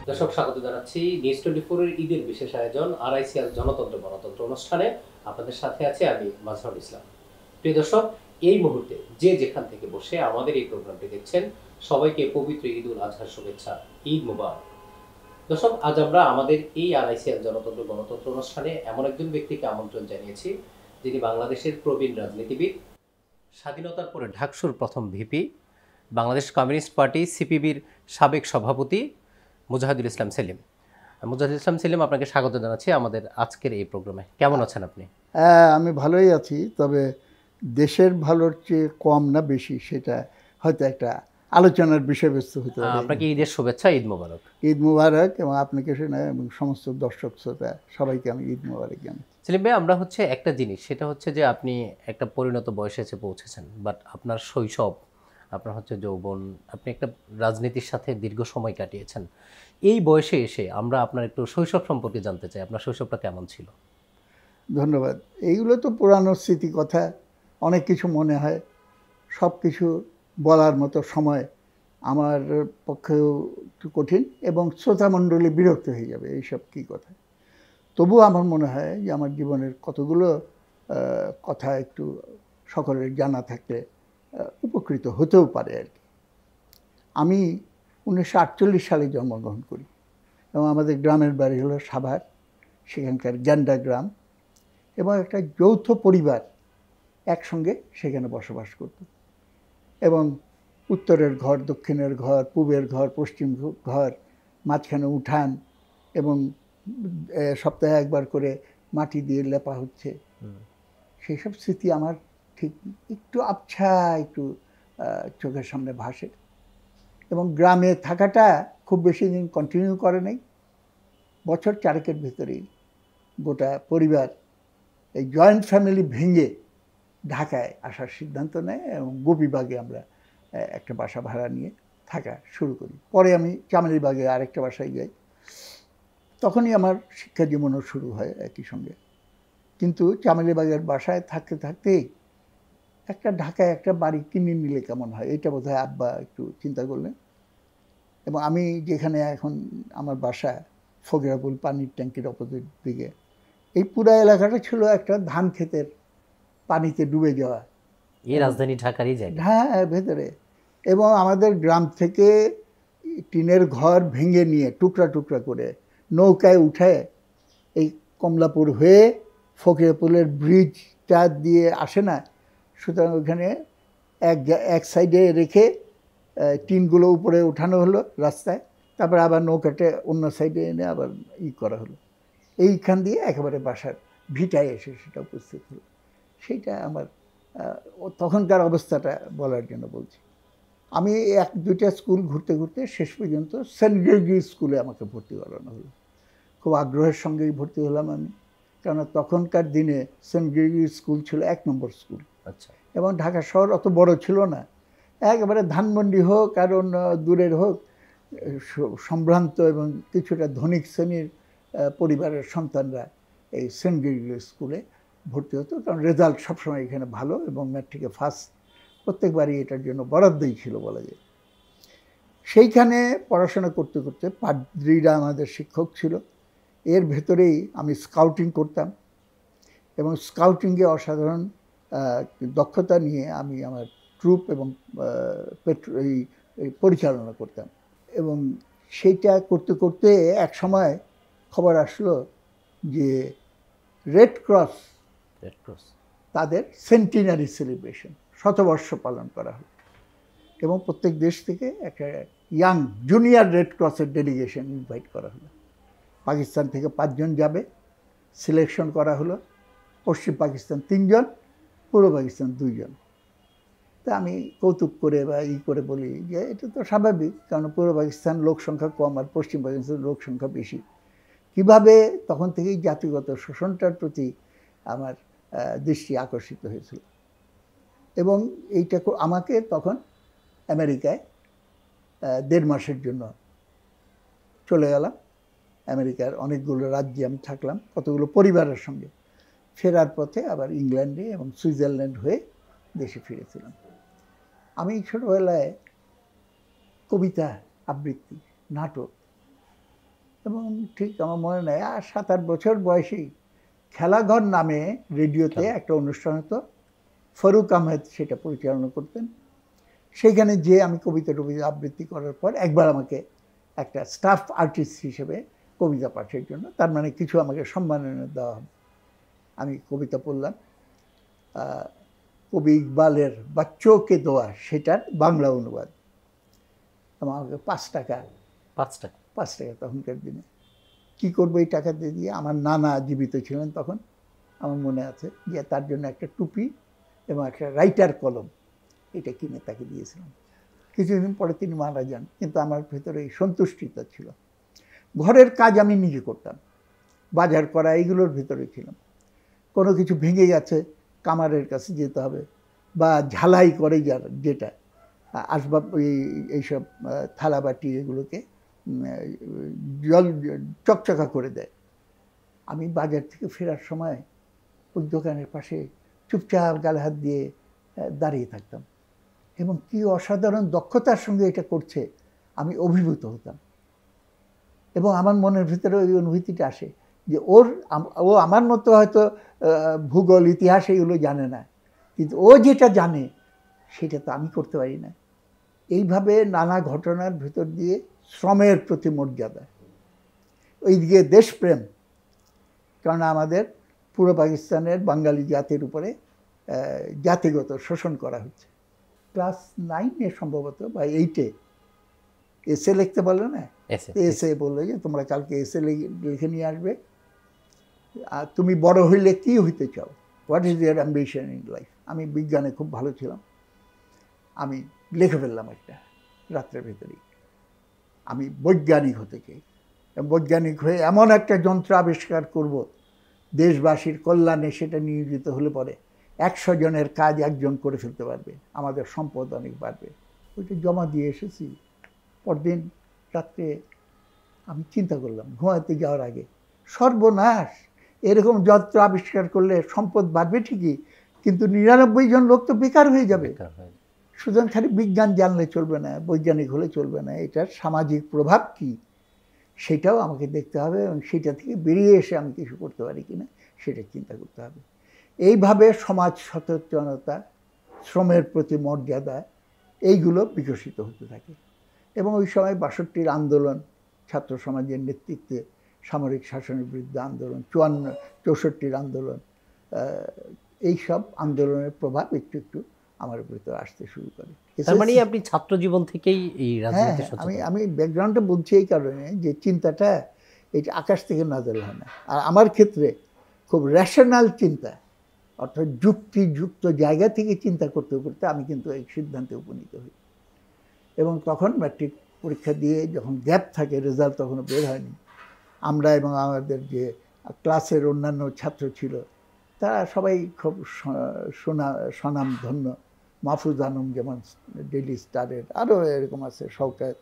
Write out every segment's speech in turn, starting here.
দর্শক স্বাগত জানাচ্ছি নিউজ 24 এর ঈদের বিশেষ আয়োজন আরআইসিএল জনতন্ত্র গণতন্ত্র অনুষ্ঠানে। আপনাদের সাথে আছে আমি মাজহারুল ইসলাম। প্রিয় দর্শক, এই মুহূর্তে যে যেখান থেকে বসে আমাদের এই প্রোগ্রামটি দেখছেন, সবাইকে পবিত্র ঈদ উল আজহার শুভেচ্ছা, ঈদ মুবারক। দর্শক, আজ আমরা আমাদের এই আরআইসিএল জনতন্ত্র গণতন্ত্র অনুষ্ঠানে এমন একজন ব্যক্তিকে আমন্ত্রণ জানিয়েছি, যিনি বাংলাদেশের প্রবীণ রাজনীতিবিদ, স্বাধীনতার পরে ঢাকসুর প্রথম ভিপি, বাংলাদেশ কমিউনিস্ট পার্টি সিপিবির সাবেক সভাপতি মুজাহিদুল ইসলাম সেলিম। মুজাহিদুল ইসলাম সেলিম, আপনাকে স্বাগত জানাচ্ছি আমাদের আজকের এই প্রোগ্রামে। কেমন আছেন আপনি? আমি ভালোই আছি, তবে দেশের ভালোর চেয়ে কম না বেশি সেটা হয়তো একটা আলোচনার বিষয়বস্তু হতে পারে। আপনাকে ঈদের শুভেচ্ছা, ঈদ মোবারক। ঈদ মুবারক, এবং আপনাকে শোনা এবং সমস্ত দর্শক শ্রোতা সবাইকে আমি ঈদ মুবারক জানাই। সেলিম ভাই, আমরা একটা জিনিস, সেটা হচ্ছে যে আপনি একটা পরিণত বয়সে এসে পৌঁছেছেন, বাট আপনার শৈশব, আপনার যৌবন, আপনি একটা রাজনীতির সাথে দীর্ঘ সময় কাটিয়েছেন। এই বয়সে এসে আমরা আপনার একটু শৈশব সম্পর্কে জানতে চাই। আপনার শৈশবটা কেমন ছিল? ধন্যবাদ। এইগুলো তো পুরানো স্মৃতি কথা, অনেক কিছু মনে হয়, সব কিছু বলার মতো সময় আমার পক্ষেও একটু কঠিন, এবং শ্রোতামণ্ডলী বিরক্ত হয়ে যাবে এইসব কী কথা। তবুও আমার মনে হয় যে আমার জীবনের কতগুলো কথা একটু সকলের জানা থাকলে উপকৃত হতেও পারে আর কি। আমি 1948 সালে জন্মগ্রহণ করি, এবং আমাদের গ্রামের বাড়ি হলো সাভার, সেখানকার গ্যান্ডা গ্রাম, এবং একটা যৌথ পরিবার একসঙ্গে সেখানে বসবাস করত। এবং উত্তরের ঘর, দক্ষিণের ঘর, পূবের ঘর, পশ্চিম ঘর, মাঝখানে উঠান, এবং সপ্তাহে একবার করে মাটি দিয়ে লেপা হচ্ছে। সেই সব স্মৃতি আমার ঠিক একটু আবছা একটু চোখের সামনে ভাসে। এবং গ্রামে থাকাটা খুব বেশি দিন কন্টিনিউ করে নাই। বছর চারেকের ভেতরেই গোটা পরিবার এই জয়েন্ট ফ্যামিলি ভেঙে ঢাকায় আসার সিদ্ধান্ত নেয়, এবং গোপীবাগে আমরা একটা বাসা ভাড়া নিয়ে থাকা শুরু করি। পরে আমি চামেলিবাগে আরেকটা বাসায় যাই। তখনই আমার শিক্ষা জীবনও শুরু হয় একই সঙ্গে। কিন্তু চামেলিবাগের বাসায় থাকতে থাকতেই একটা ঢাকায় একটা বাড়ি কিনে নিলে কেমন হয়, এটা বোধহয় আব্বা একটু চিন্তা করলেন। এবং আমি যেখানে এখন আমার বাসা, ফকিরাপুল পানির ট্যাঙ্কির অপোজিট দিকে, এই পুরা এলাকাটা ছিল একটা ধান ক্ষেতের পানিতে ডুবে যাওয়া, এই রাজধানী ঢাকারই জায়গা। হ্যাঁ, ভেতরে। এবং আমাদের গ্রাম থেকে টিনের ঘর ভেঙে নিয়ে টুকরা টুকরা করে নৌকায় উঠে এই কমলাপুর হয়ে ফকিরাপুলের ব্রিজটা দিয়ে আসে না, সুতরাং ওখানে এক সাইডে রেখে টিনগুলো উপরে উঠানো হলো রাস্তায়, তারপর আবার নৌকাটা অন্য সাইডে এনে আবার করা হলো। এইখান দিয়ে একেবারে বাসার ভিটায় এসে সেটা উপস্থিত হলো। সেইটা আমার তখনকার অবস্থাটা বলার জন্য বলছি। আমি দুইটা স্কুল ঘুরতে ঘুরতে শেষ পর্যন্ত সেন্ট গ্রেগরি স্কুলে আমাকে ভর্তি করানো হলো। খুব আগ্রহের সঙ্গেই ভর্তি হলাম আমি, কেননা তখনকার দিনে সেন্ট গ্রেগরি স্কুল ছিল 1 নম্বর স্কুল। আচ্ছা। এবং ঢাকা শহর অত বড় ছিল না, একেবারে ধানমন্ডি হোক আর অন্য দূরের হোক, সম্ভ্রান্ত এবং কিছুটা ধনিক শ্রেণীর পরিবারের সন্তানরা এই সেন্ট গ্রেগরি স্কুলে ভর্তি হতো, কারণ রেজাল্ট সবসময় এখানে ভালো, এবং ম্যাট্রিকে ফার্স্ট প্রত্যেকবারই এটার জন্য বরাদ্দই ছিল বলা যায়। সেইখানে পড়াশোনা করতে করতে পাদ্রীরা আমাদের শিক্ষক ছিল। এর ভেতরেই আমি স্কাউটিং করতাম, এবং স্কাউটিংয়ে অসাধারণ দক্ষতা নিয়ে আমি আমার ট্রুপ এবং পরিচালনা করতাম। এবং সেইটা করতে করতে এক সময় খবর আসলো যে রেড ক্রস তাদের সেন্টিনারি সেলিব্রেশন, শতবর্ষ পালন করা হলো, এবং প্রত্যেক দেশ থেকে একটা ইয়াং জুনিয়র রেড ক্রসের ডেলিগেশন ইনভাইট করা হলো। পাকিস্তান থেকে 5 জন যাবে, সিলেকশন করা হলো। পশ্চিম পাকিস্তান 3 জন, পূর্ব পাকিস্তান 2 জন। তা আমি কৌতুক করে বা করে বলি যে এটা তো স্বাভাবিক, কারণ পূর্ব পাকিস্তান লোক সংখ্যা কম আর পশ্চিম পাকিস্তান লোক সংখ্যা বেশি। কীভাবে তখন থেকেই জাতিগত শোষণটার প্রতি আমার দৃষ্টি আকর্ষিত হয়েছিল। এবং এইটা আমাকে তখন আমেরিকায় 1.5 মাসের জন্য চলে গেলাম। আমেরিকার অনেকগুলো রাজ্যে আমি থাকলাম, কতগুলো পরিবারের সঙ্গে। ফেরার পথে আবার ইংল্যান্ডে এবং সুইজারল্যান্ড হয়ে দেশে ফিরেছিলাম। আমি ছোটবেলায় কবিতা, আবৃত্তি, নাটক এবং ঠিক আমার মনে নেই, আর 7-8 বছর বয়সেই খেলাঘর নামে রেডিওতে একটা অনুষ্ঠান হতো, ফারুক আহমেদ সেটা পরিচালনা করতেন। সেইখানে যে আমি কবিতা টবিতা আবৃত্তি করার পর একবার আমাকে একটা স্টাফ আর্টিস্ট হিসেবে কবিতা পাঠের জন্য, তার মানে কিছু আমাকে সম্মাননা দেওয়া হবে। আমি কবিতা পড়লাম, কবি ইকবালের বাচ্চোঁ কে দোয়া, সেটার বাংলা অনুবাদ। আমাকে 5 টাকা, 5 টাকা তখনকার দিনে। কী করবো এই টাকা দিয়ে? আমার নানা জীবিত ছিলেন তখন, আমার মনে আছে, যে তার জন্য একটা টুপি এবং একটা রাইটার কলম এটা কিনে তাকে দিয়েছিলাম। কিছুদিন পরে তিনি মারা যান, কিন্তু আমার ভেতরে এই সন্তুষ্টিতা ছিল। ঘরের কাজ আমি নিজে করতাম, বাজার করা এইগুলোর ভিতরে ছিলাম। কোনো কিছু ভেঙে গেছে, কামারের কাছে যেতে হবে, বা ঝালাই করে যেটা আসবাব, এইসব থালাবাটি এগুলোকে জল চকচকা করে দেয়। আমি বাজার থেকে ফেরার সময় ওই দোকানের পাশে চুপচাপ গালে হাত দিয়ে দাঁড়িয়ে থাকতাম, এবং কি অসাধারণ দক্ষতার সঙ্গে এটা করছে আমি অভিভূত হতাম। এবং আমার মনের ভিতরে ওই অনুভূতিটা আসে যে ও আমার মতো হয়তো ভূগোল ইতিহাস এগুলো জানে না, কিন্তু ও যেটা জানে সেটা তো আমি করতে পারি না। এইভাবে নানা ঘটনার ভিতর দিয়ে শ্রমের প্রতি মর্যাদা, ওইদিকে দেশপ্রেম, কারণ আমাদের পূর্ব পাকিস্তানের বাঙালি জাতির উপরে জাতিগত শোষণ করা হচ্ছে। ক্লাস 9-এ সম্ভবত বা 8-এ এসে লিখতে বললো না, এসে বললো যে তোমরা কালকে এসে লিখে নিয়ে আসবে, আর তুমি বড় হইলে কি হইতে চাও, what is year ambition in life. আমি বিজ্ঞানে খুব ভালো ছিলাম, আমি লিখে ফেললাম একটা রাত্রের ভেতরেই, আমি বৈজ্ঞানিক হতে চাই, বৈজ্ঞানিক হয়ে এমন একটা যন্ত্র আবিষ্কার করব দেশবাসীর কল্যাণে, সেটা নিয়োজিত হলে পরে 100 জনের কাজ একজন করে ফেলতে পারবে, আমাদের সম্পদ অনেক বাড়বে। ওইটা জমা দিয়ে এসেছি। পরদিন রাত্রে আমি চিন্তা করলাম ঘুমাতে যাওয়ার আগে, সর্বনাশ, এরকম যন্ত্র আবিষ্কার করলে সম্পদ বাড়বে ঠিকই, কিন্তু 99 জন লোক তো বেকার হয়ে যাবে। সুতরাং খালি বিজ্ঞান জানলে চলবে না, বৈজ্ঞানিক হলে চলবে না, এটার সামাজিক প্রভাব কি সেটাও আমাকে দেখতে হবে, এবং সেটা থেকে বেরিয়ে এসে আমি কিছু করতে পারি কিনা সেটা চিন্তা করতে হবে। এইভাবে সমাজ সচেতনতা, শ্রমের প্রতি মর্যাদা, এইগুলো বিকশিত হতে থাকে। এবং ওই সময় 62-র আন্দোলন, ছাত্র সমাজের নেতৃত্বে সামরিক শাসনের বিরুদ্ধে আন্দোলন, 54-64-র আন্দোলন, এইসব আন্দোলনের প্রভাব একটু একটু আমার ভিতরে আসতে শুরু করে। তার মানে আপনি ছাত্র জীবন থেকেই এই রাজনীতি সচেতন। আমি ব্যাকগ্রাউন্ডটা বলছি এই কারণে যে চিন্তাটা এটা আকাশ থেকে নাজেল হয় না, আর আমার ক্ষেত্রে খুব রেশনাল চিন্তা, অর্থাৎ যুক্তিযুক্ত জায়গা থেকে চিন্তা করতে করতে আমি কিন্তু এই সিদ্ধান্তে উপনীত হই। এবং তখন ম্যাট্রিক পরীক্ষা দিয়ে যখন গ্যাপ থাকে, রেজাল্ট তখনও বের হয়নি, আমরা এবং আমাদের যে ক্লাসের অন্যান্য ছাত্র ছিল তারা সবাই খুব স্বনামধন্য, মাহফুজ আলম যেমন ডেইলি স্টারের, আরও এরকম আছে, শওকত,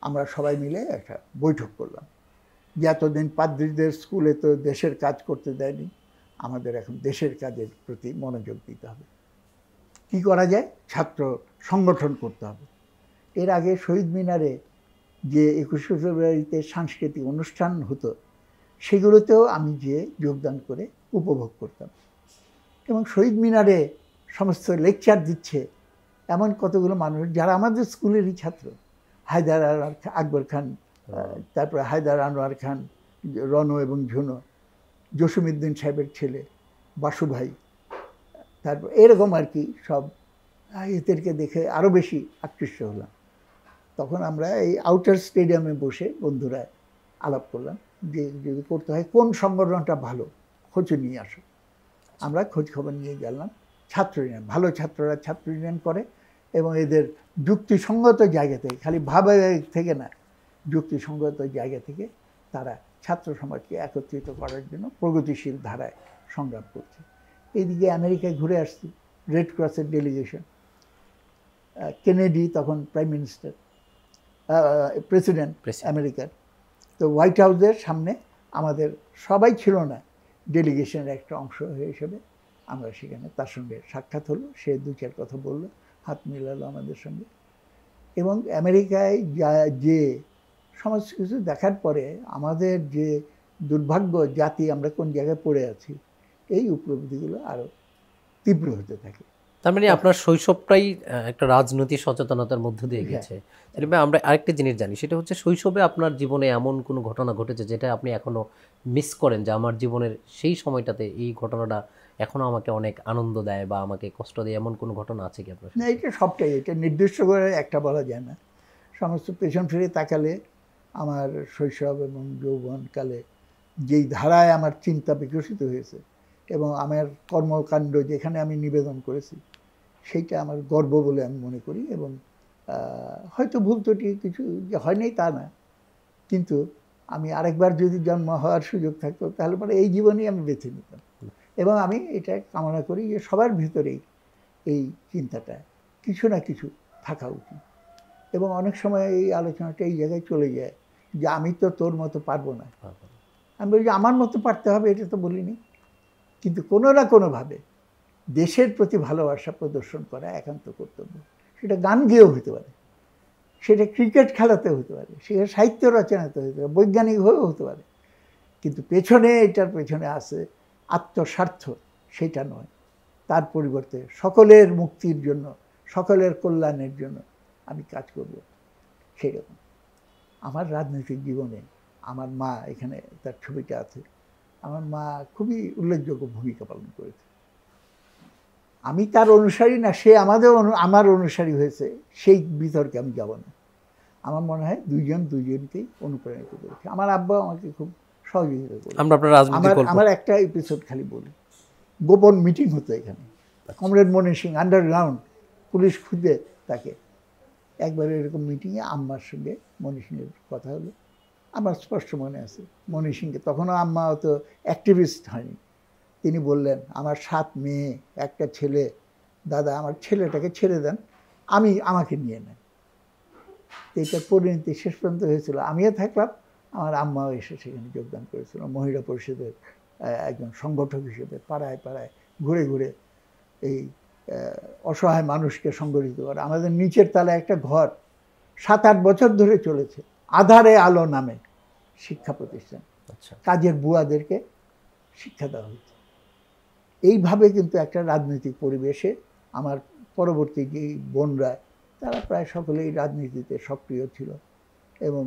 আমরা সবাই মিলে একটা বৈঠক করলাম যে এতদিন পাদ্রীদের স্কুলে তো দেশের কাজ করতে দেয়নি, আমাদের এখন দেশের কাজের প্রতি মনোযোগ দিতে হবে। কি করা যায়? ছাত্র সংগঠন করতে হবে। এর আগে শহীদ মিনারে যে 21শে ফেব্রুয়ারিতে সাংস্কৃতিক অনুষ্ঠান হতো সেগুলোতেও আমি যে যোগদান করে উপভোগ করতাম, এবং শহীদ মিনারে সমস্ত লেকচার দিচ্ছে এমন কতগুলো মানুষ যারা আমাদের স্কুলেরই ছাত্র, হায়দার আকবর খান, তারপরে হায়দার আনোয়ার খান, রণ এবং ঝুনো, জসিমউদ্দিন সাহেবের ছেলে বাসু ভাই, তারপর এরকম আর কি সব, এদেরকে দেখে আরও বেশি আকৃষ্ট হলাম। তখন আমরা এই আউটার স্টেডিয়ামে বসে বন্ধুরা আলাপ করলাম যে যদি করতে হয় কোন সংগঠনটা ভালো, খোঁজ নিয়ে আসো। আমরা খোঁজ খবর নিয়ে গেলাম ছাত্র ইউনিয়ন, ভালো ছাত্ররা ছাত্র ইউনিয়ন করে, এবং এদের যুক্তিসঙ্গত জায়গা থেকে, খালি ভাবে থেকে না, যুক্তিসঙ্গত জায়গা থেকে তারা ছাত্র সমাজকে একত্রিত করার জন্য প্রগতিশীল ধারায় সংগ্রাম করছে। এইদিকে আমেরিকায় ঘুরে আসছি, রেড ক্রসের ডেলিগেশন, কেনেডি তখন প্রাইম মিনিস্টার, প্রেসিডেন্ট আমেরিকার, তো হোয়াইট হাউসের সামনে আমাদের সবাই ছিল না, ডেলিগেশনের একটা অংশ হিসেবে আমরা সেখানে তার সঙ্গে সাক্ষাৎ হলো, সে 2-4 কথা বললো, হাত মিলালো আমাদের সঙ্গে, এবং আমেরিকায় যে সমস্ত কিছু দেখার পরে আমাদের যে দুর্ভাগ্য জাতি, আমরা কোন জায়গায় পড়ে আছি, এই উপলব্ধিগুলো আরও তীব্র হতে থাকে। তার মানে আপনার শৈশবটাই একটা রাজনৈতিক সচেতনতার মধ্য দিয়ে হ্যাঁ। গেছে। সেলিম ভাই, আমরা আরেকটা জিনিস জানি, সেটা হচ্ছে শৈশবে আপনার জীবনে এমন কোনো ঘটনা ঘটেছে যেটা আপনি এখনো মিস করেন, যে আমার জীবনের সেই সময়টাতে এই ঘটনাটা এখনো আমাকে অনেক আনন্দ দেয় বা আমাকে কষ্ট দেয়, এমন কোনো ঘটনা আছে কি আপনার? না, এটা সবটাই, এটা নির্দিষ্ট করে একটা বলা যায় না। সমস্ত পেছন ফিরে তাকালে আমার শৈশব এবং যৌবনকালে যেই ধারায় আমার চিন্তা বিকশিত হয়েছে এবং আমার কর্মকাণ্ড যেখানে আমি নিবেদন করেছি, সেইটা আমার গর্ব বলে আমি মনে করি। এবং হয়তো ভুল ত্রুটি কিছু যে হয় নাই তা না, কিন্তু আমি আরেকবার যদি জন্ম হওয়ার সুযোগ থাকতো তাহলে পরে এই জীবনই আমি বেছে নিতাম। এবং আমি এটা কামনা করি যে সবার ভিতরেই এই চিন্তাটা কিছু না কিছু থাকা উচিত। এবং অনেক সময় এই আলোচনাটা এই জায়গায় চলে যায় যে আমি তো তোর মতো পারবো না। আমি বলি যে আমার মতো পারতে হবে, এটা তো বলিনি, কিন্তু কোনো না কোনোভাবে দেশের প্রতি ভালোবাসা প্রদর্শন করা একান্ত কর্তব্য। সেটা গান গেয়েও হতে পারে, সেটা ক্রিকেট খেলাতে হতে পারে, সেটা সাহিত্য রচনাতে হতে পারে, বৈজ্ঞানিক হয়েও হতে পারে, কিন্তু পেছনে, এটার পেছনে আছে আত্মস্বার্থ, সেটা নয়। তার পরিবর্তে সকলের মুক্তির জন্য, সকলের কল্যাণের জন্য আমি কাজ করব। সেরকম আমার রাজনৈতিক জীবনে আমার মা, এখানে তার ছবিটা আছে, আমার মা খুবই উল্লেখযোগ্য ভূমিকা পালন করেছে। আমি তার অনুসারী না, সে আমার অনুসারী হয়েছে, সেই বিতর্কে আমি যাব না। আমার মনে হয় দুইজন দুইজনকেই অনুপ্রাণিত করেছে। আমার আব্বা আমাকে খুব সহযোগিতা করেছে। আমার একটা এপিসোড খালি বলি। গোপন মিটিং হতো এখানে, কমরেড মনি সিং আন্ডারগ্রাউন্ড, পুলিশ খুঁজে তাকে। একবার এরকম মিটিংয়ে আম্মার সঙ্গে মনি সিংয়ের কথা হলো, আমার স্পষ্ট মনে আছে। মনি সিংকে, তখনও আম্মা অত অ্যাক্টিভিস্ট হয়নি, তিনি বললেন আমার 7 মেয়ে, একটা ছেলে, দাদা আমার ছেলেটাকে ছেড়ে দেন, আমাকে নিয়ে নেন। এইটার পরিণতি শেষ পর্যন্ত হয়েছিল আমিও থাকলাম, আমার আম্মাও এসে সেখানে যোগদান করেছিল মহিলা পরিষদের একজন সংগঠক হিসেবে। পাড়ায় পাড়ায় ঘুরে ঘুরে এই অসহায় মানুষকে সংগঠিত করা। আমাদের নিচের তলায় একটা ঘর 7-8 বছর ধরে চলেছে, আধারে আলো নামে শিক্ষা প্রতিষ্ঠান। কাজের বুয়াদেরকে শিক্ষা দেওয়া হয়েছে। এইভাবে কিন্তু একটা রাজনৈতিক পরিবেশে আমার পরবর্তী যে বোনরা, তারা প্রায় সকলেই রাজনীতিতে সক্রিয় ছিল এবং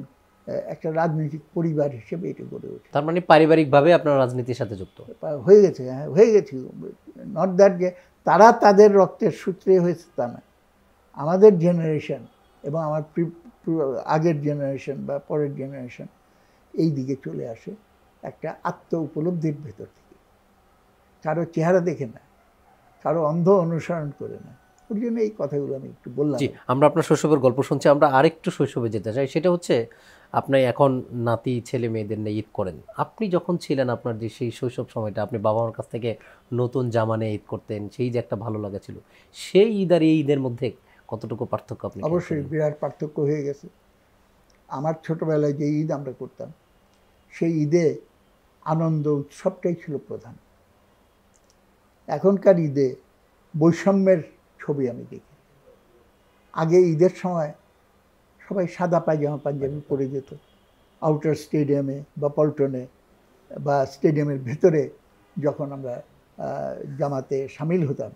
একটা রাজনৈতিক পরিবার হিসেবে এটা গড়ে ওঠে। তার মানে পারিবারিকভাবে আপনার রাজনীতির সাথে যুক্ত হয়ে গেছে। হ্যাঁ, হয়ে গেছি। নট দ্যাট যে তারা তাদের রক্তের সূত্রে হয়েছে তা না। আমাদের জেনারেশন এবং আমার আগের জেনারেশন বা পরের জেনারেশন এই দিকে চলে আসে একটা আত্ম উপলব্ধির ভেতর থেকে, কারো চেহারা দেখে না, কারো অন্ধ অনুসরণ করে না। ওর জন্য এই কথাগুলো আমি একটু বললাম। জি, আমরা আপনার শৈশবের গল্প শুনছি, আমরা আরেকটু শৈশবে যেতে চাই। সেটা হচ্ছে আপনি এখন নাতি ছেলে মেয়েদের নিয়ে ঈদ করেন। আপনি যখন ছিলেন, আপনার যে সেই শৈশব সময়টা, আপনি বাবা মার কাছ থেকে নতুন জামা নিয়ে ঈদ করতেন, সেই যে একটা ভালো লাগা ছিল, সেই ঈদ আর এই ঈদের মধ্যে কতটুকু পার্থক্য আপনি? অবশ্যই বিরাট পার্থক্য হয়ে গেছে। আমার ছোটবেলায় যে ঈদ আমরা করতাম, সেই ঈদে আনন্দ উৎসবটাই ছিল প্রধান। এখনকার ঈদে বৈষম্যের ছবি আমি দেখি। আগে ঈদের সময় সবাই সাদা পায়জামা পাঞ্জাবি পরে যেত আউটার স্টেডিয়ামে বা পল্টনে বা স্টেডিয়ামের ভেতরে। যখন আমরা জামাতে সামিল হতাম,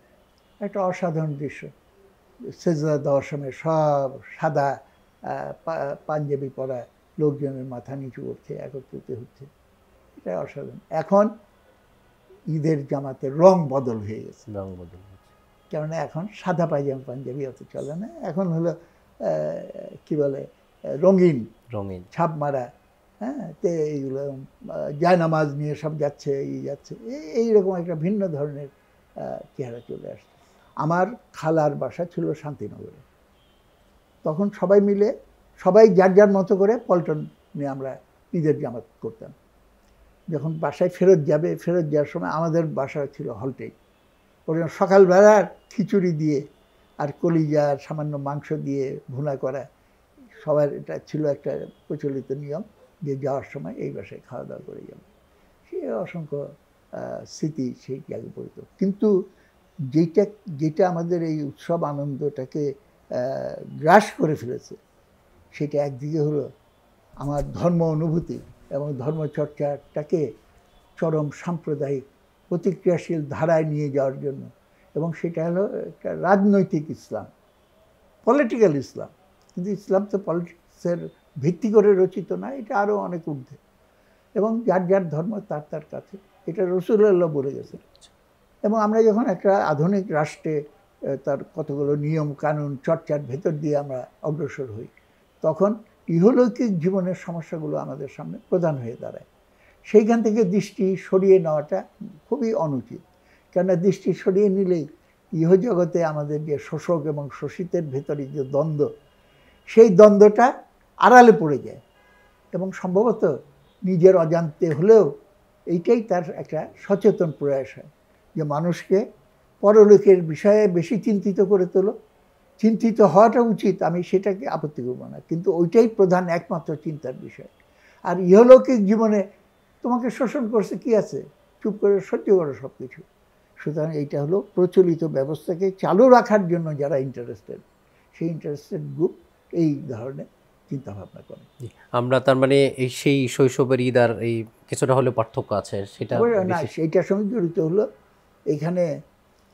একটা অসাধারণ দৃশ্য। সেজদা দেওয়ার সময় সব সাদা পাঞ্জাবি পরা লোকজনের মাথা নিচু করছে, একত্রিত হচ্ছে, এটা অসাধারণ। এখন ঈদের জামাতের রং বদল হয়ে গেছে, কেননা এখন সাদা পায়জামা পাঞ্জাবি অত চলে না, এখন হলো কি বলে রঙিন ছাপ মারা। হ্যাঁ, তো এইগুলো জায়নামাজ নিয়ে সব যাচ্ছে, এইরকম একটা ভিন্ন ধরনের চেহারা চলে আসছে। আমার খালার বাসা ছিল শান্তিনগরে। তখন সবাই মিলে, সবাই যার যার মতো করে পল্টনে আমরা ঈদের জামাত করতাম। যখন বাসায় ফেরত যাওয়ার সময় আমাদের বাসা ছিল হলটেই। ওরা সকালবেলার খিচুড়ি দিয়ে আর কলিজা আর সামান্য মাংস দিয়ে ভুনা করা, সবার এটা ছিল একটা প্রচলিত নিয়ম যে যাওয়ার সময় এই বাসায় খাওয়া দাওয়া করে যাবে। সে অসংখ্য স্মৃতি সেই জায়গায় পড়িত। কিন্তু যেটা আমাদের এই উৎসব আনন্দটাকে গ্রাস করে ফেলেছে, সেটা একদিকে হলো আমার ধর্ম অনুভূতি এবং ধর্মচর্চাটাকে চরম সাম্প্রদায়িক প্রতিক্রিয়াশীল ধারায় নিয়ে যাওয়ার জন্য, এবং সেটা হলো একটা রাজনৈতিক ইসলাম, পলিটিক্যাল ইসলাম। কিন্তু ইসলাম তো পলিটিক্সের ভিত্তি করে রচিত না, এটা আরও অনেক ঊর্ধ্বে, এবং যার যার ধর্ম তার তার কাছে, এটা রাসূলুল্লাহ বলে গেছেন। এবং আমরা যখন একটা আধুনিক রাষ্ট্রে তার কতগুলো নিয়ম কানুন চর্চার ভেতর দিয়ে আমরা অগ্রসর হই, তখন ইহলৌকিক জীবনের সমস্যাগুলো আমাদের সামনে প্রধান হয়ে দাঁড়ায়। সেইখান থেকে দৃষ্টি সরিয়ে নেওয়াটা খুবই অনুচিত, কেননা দৃষ্টি সরিয়ে নিলেই ইহজগতে আমাদের যে শোষক এবং শোষিতের ভেতরে যে দ্বন্দ্ব, সেই দ্বন্দ্বটা আড়ালে পড়ে যায়, এবং সম্ভবত নিজের অজান্তে হলেও এইটাই তার একটা সচেতন প্রয়াস হয় যে মানুষকে পরলোকের বিষয়ে বেশি চিন্তিত করে তোলো। চিন্তিত হওয়াটা উচিত, আমি সেটাকে আপত্তি করব না, কিন্তু ওইটাই প্রধান একমাত্র চিন্তার বিষয়। আর ইহলৌকিক জীবনে তোমাকে শোষণ করছে কি আছে, চুপ করে সহ্য করো সব কিছু। সুতরাং এইটা হলো প্রচলিত ব্যবস্থাকে চালু রাখার জন্য যারা ইন্টারেস্টেড, সেই ইন্টারেস্টেড গ্রুপ এই ধরনের চিন্তাভাবনা করে। আমরা তার মানে এই সেই শৈশবের ঈদ আর এই কিছুটা হলেও পার্থক্য আছে, সেটা না, সেইটার সঙ্গে জড়িত হলো এখানে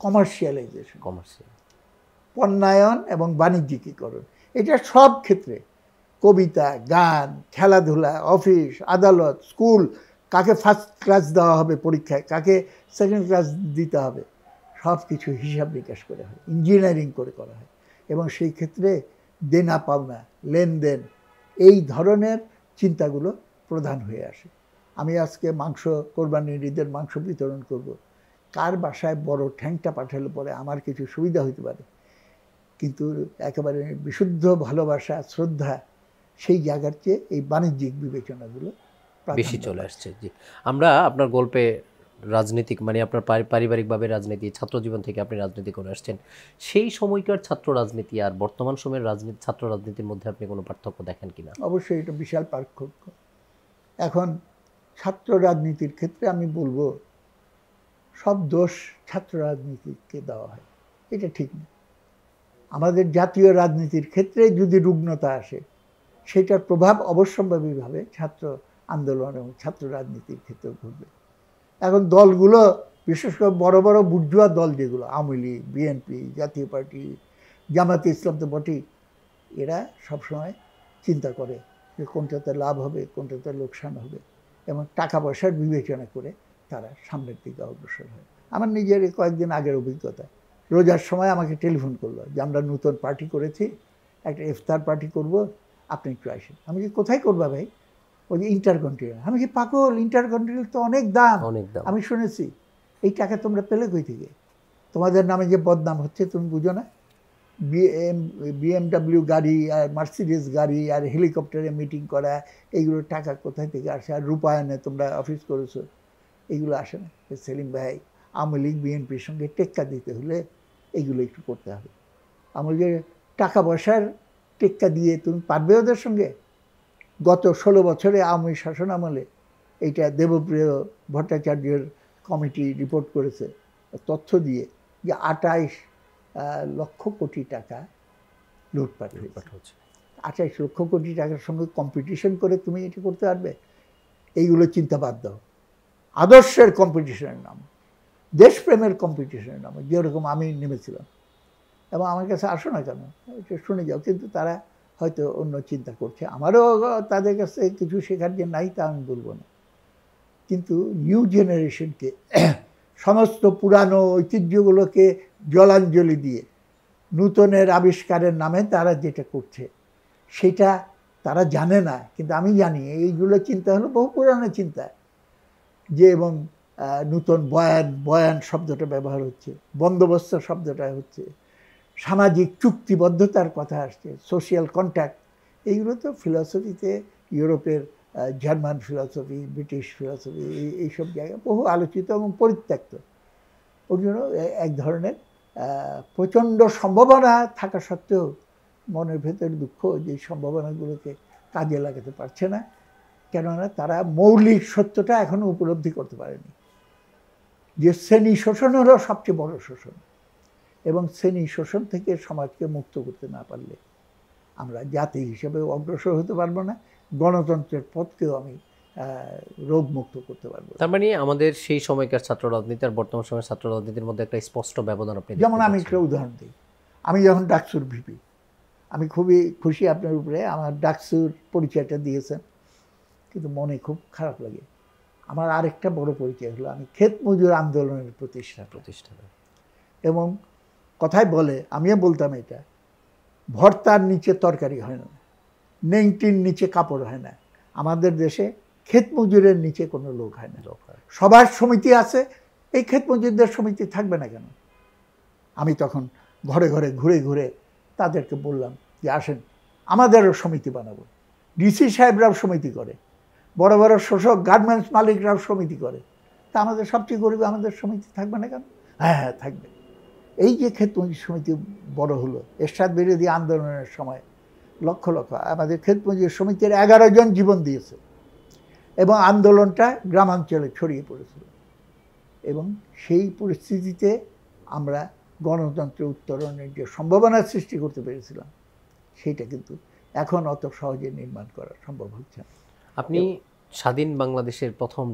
কমার্শিয়ালাইজেশন, কমার্শিয়াল পণ্যায়ন এবং বাণিজ্যিকীকরণ। এটা সব ক্ষেত্রে, কবিতা, গান, খেলাধুলা, অফিস, আদালত, স্কুল, কাকে ফার্স্ট ক্লাস দেওয়া হবে পরীক্ষায়, কাকে সেকেন্ড ক্লাস দিতে হবে, সব কিছু হিসাব নিকাশ করে হয়, ইঞ্জিনিয়ারিং করে করা হয়। এবং সেই ক্ষেত্রে দেনা পাওনা, লেনদেন, এই ধরনের চিন্তাগুলো প্রধান হয়ে আসে। আমি আজকে মাংস, কোরবানির ঈদের মাংস বিতরণ করব, কার বাসায় বড় ঠ্যাংটা পাঠালে পরে আমার কিছু সুবিধা হইতে পারে, কিন্তু একেবারে বিশুদ্ধ ভালোবাসা, শ্রদ্ধা, সেই জায়গার চেয়ে এই বাণিজ্যিক বিবেচনাগুলো বেশি চলে আসছে। জি, আমরা আপনার গল্পে রাজনীতিক মানে আপনার পারিবারিকভাবে রাজনীতি, ছাত্র জীবন থেকে আপনি রাজনীতি করে আসছেন, সেই সময়কার ছাত্র রাজনীতি আর বর্তমান সময়ের রাজনীতি, ছাত্র রাজনীতির মধ্যে আপনি কোনো পার্থক্য দেখেন কিনা? অবশ্যই এটা বিশাল পার্থক্য। এখন ছাত্র রাজনীতির ক্ষেত্রে আমি বলবো সব দোষ ছাত্র রাজনীতিকে দেওয়া হয়, এটা ঠিক না। আমাদের জাতীয় রাজনীতির ক্ষেত্রে যদি রুগ্নতা আসে, সেটার প্রভাব অবশ্যম্ভাবীভাবে ছাত্র আন্দোলন এবং ছাত্র রাজনীতির ক্ষেত্রেও ঘটবে। এখন দলগুলো, বিশেষ করে বড় বড় বুর্জুয়া দল যেগুলো, আওয়ামী লীগ, বিএনপি, জাতীয় পার্টি, জামাতে ইসলাম তো বটেই, এরা সবসময় চিন্তা করে যে কোনটাতে লাভ হবে, কোনটাতে লোকসান হবে, এবং টাকা পয়সার বিবেচনা করে তারা সামনের দিকে অগ্রসর হয়। আমার নিজের কয়েকদিন আগের অভিজ্ঞতা, রোজার সময় আমাকে টেলিফোন করলো যে আমরা নতুন পার্টি করেছি, একটা ইফতার পার্টি করব, আপনি একটু আসেন। আমি কি কোথায় করবা ভাই? ওই যে ইন্টারকন্টিনেন্টাল। আমি কি পাগল? ইন্টারকন্টিনেন্টাল তো অনেক দাম, আমি শুনেছি। এই টাকা তোমরা পেলে কই থেকে? তোমাদের নামে যে বদনাম হচ্ছে তুমি বুঝো না? বিএমডাব্লিউ গাড়ি আর মার্সিডিজ গাড়ি আর হেলিকপ্টারে মিটিং করা, এইগুলোর টাকা কোথায় থেকে আসে? আর রূপায়ণে তোমরা অফিস করেছো, এইগুলো আসে না। সেলিম ভাই, আওয়ামী লীগ বিএনপির সঙ্গে টেক্কা দিতে হলে এইগুলো একটু করতে হবে। আমাদের টাকা পয়সার টেক্কা দিয়ে তুমি পারবে ওদের সঙ্গে? গত 16 বছরে আওয়ামী শাসন আমলে এইটা দেবপ্রিয় ভট্টাচার্যের কমিটি রিপোর্ট করেছে তথ্য দিয়ে যে 28 লক্ষ কোটি টাকা লুটপাট হয়েছে। 28 লক্ষ কোটি টাকার সঙ্গে কম্পিটিশন করে তুমি এটা করতে পারবে? এইগুলো চিন্তা বাদ দাও। আদর্শের কম্পিটিশনের নাম, দেশপ্রেমের কম্পিটিশনের নাম, যেরকম আমি নেমেছিলাম, এবং আমার কাছে আসো না কেন, এটা শুনে যাও। কিন্তু তারা হয়তো অন্য চিন্তা করছে, আমারও তাদের কাছে কিছু শেখার যে নাই তা আমি বলবো না, কিন্তু নিউ জেনারেশনকে সমস্ত পুরানো ঐতিহ্যগুলোকে জলাঞ্জলি দিয়ে নূতনের আবিষ্কারের নামে তারা যেটা করছে সেটা তারা জানে না, কিন্তু আমি জানি। এইগুলো চিন্তা হলো বহু পুরানো চিন্তা, যে এবং নূতন বয়ান শব্দটা ব্যবহার হচ্ছে, বন্দোবস্ত শব্দটা হচ্ছে, সামাজিক চুক্তিবদ্ধতার কথা আসছে, সোশিয়াল কন্ট্যাক্ট। এইগুলো তো ফিলসফিতে ইউরোপের জার্মান ফিলসফি, ব্রিটিশ ফিলসফি, এইসব জায়গায় বহু আলোচিত এবং পরিত্যক্ত। ওর জন্য এক ধরনের প্রচণ্ড সম্ভাবনা থাকা সত্ত্বেও মনের ভেতর দুঃখ যে সম্ভাবনাগুলোকে কাজে লাগাতে পারছে না, কেননা তারা মৌলিক সত্যটা এখনও উপলব্ধি করতে পারেনি, যে শ্রেণী শোষণ হলো সবচেয়ে বড় শোষণ, এবং শ্রেণী শোষণ থেকে সমাজকে মুক্ত করতে না পারলে আমরা জাতি হিসেবে অগ্রসর হতে পারবো না, গণতন্ত্রের পথকেও আমি রোগমুক্ত করতে পারবো। তার মানে আমাদের সেই সময়কার ছাত্র রাজনীতি আর বর্তমান সময়ের ছাত্র রাজনীতির মধ্যে একটা স্পষ্ট ব্যবধান আপনি দেখতে যেমন আমি পাচ্ছেন। একটা উদাহরণ দিই, আমি যখন ডাকসুর ভিপি, আমি খুবই খুশি আপনার উপরে আমার ডাকসুর পরিচয়টা দিয়েছেন, কিন্তু মনে খুব খারাপ লাগে। আমার আরেকটা বড় পরিচয় হলো আমি ক্ষেত মজুর আন্দোলনের প্রতিষ্ঠাতা। এবং কথায় বলে, আমিও বলতাম এটা, ভর্তার নিচে তরকারি হয় না, নেংটির নিচে কাপড় হয় না। আমাদের দেশে ক্ষেত মজুরের নিচে কোনো লোক হয় না। সবার সমিতি আছে, এই ক্ষেত মজুরদের সমিতি থাকবে না কেন? আমি তখন ঘরে ঘরে ঘুরে ঘুরে তাদেরকে বললাম যে আসেন আমাদেরও সমিতি বানাবো। ডিসি সাহেবরাও সমিতি করে, বড় বড় শোষক গার্মেন্টস মালিকরাও সমিতি করে, তা আমাদের সবচেয়ে গরিব আমাদের সমিতি থাকবে না কেন? হ্যাঁ হ্যাঁ থাকবে। এই যে ক্ষেত মজুর সমিতি বড় হলো, এরশাদ বিরোধী আন্দোলনের সময় লক্ষ লক্ষ আমাদের ক্ষেত মজুর সমিতির 11 জন জীবন দিয়েছে এবং আন্দোলনটা গ্রামাঞ্চলে ছড়িয়ে পড়েছিল। এবং সেই পরিস্থিতিতে আমরা গণতন্ত্রের উত্তরণের যে সম্ভাবনা সৃষ্টি করতে পেরেছিলাম, সেইটা কিন্তু এখন অত সহজে নির্মাণ করা সম্ভব হচ্ছে না। আপনি স্বাধীন বাংলাদেশের প্রথম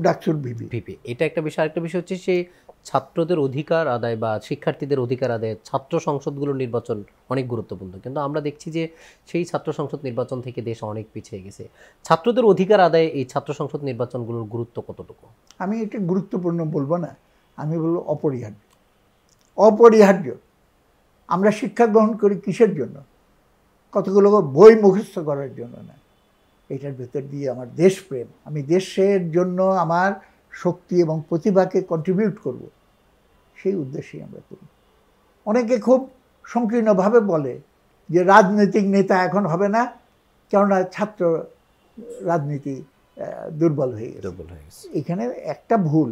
ডাকসুর ভিপি, এটা একটা বিষয়। আরেকটা বিষয় হচ্ছে সেই ছাত্রদের অধিকার আদায় বা শিক্ষার্থীদের অধিকার আদায় ছাত্র সংসদগুলোর নির্বাচন অনেক গুরুত্বপূর্ণ, কিন্তু আমরা দেখছি যে সেই ছাত্র সংসদ নির্বাচন থেকে দেশ অনেক পিছিয়ে গেছে। ছাত্রদের অধিকার আদায়ে এই ছাত্র সংসদ নির্বাচনগুলোর গুরুত্ব কতটুকু? আমি এটা গুরুত্বপূর্ণ বলবো না, আমি বলবো অপরিহার্য। অপরিহার্য। আমরা শিক্ষা গ্রহণ করি কিসের জন্য? কতগুলো বই মুখস্থ করার জন্য না, এটার ভেতর দিয়ে আমার দেশপ্রেম, আমি দেশের জন্য আমার শক্তি এবং প্রতিভাকে কন্ট্রিবিউট করব, সেই উদ্দেশ্যেই আমরা করি। অনেকে খুব সংকীর্ণভাবে বলে যে রাজনৈতিক নেতা এখন হবে না, কেননা ছাত্র রাজনীতি দুর্বল হয়ে গেছে। এখানে একটা ভুল,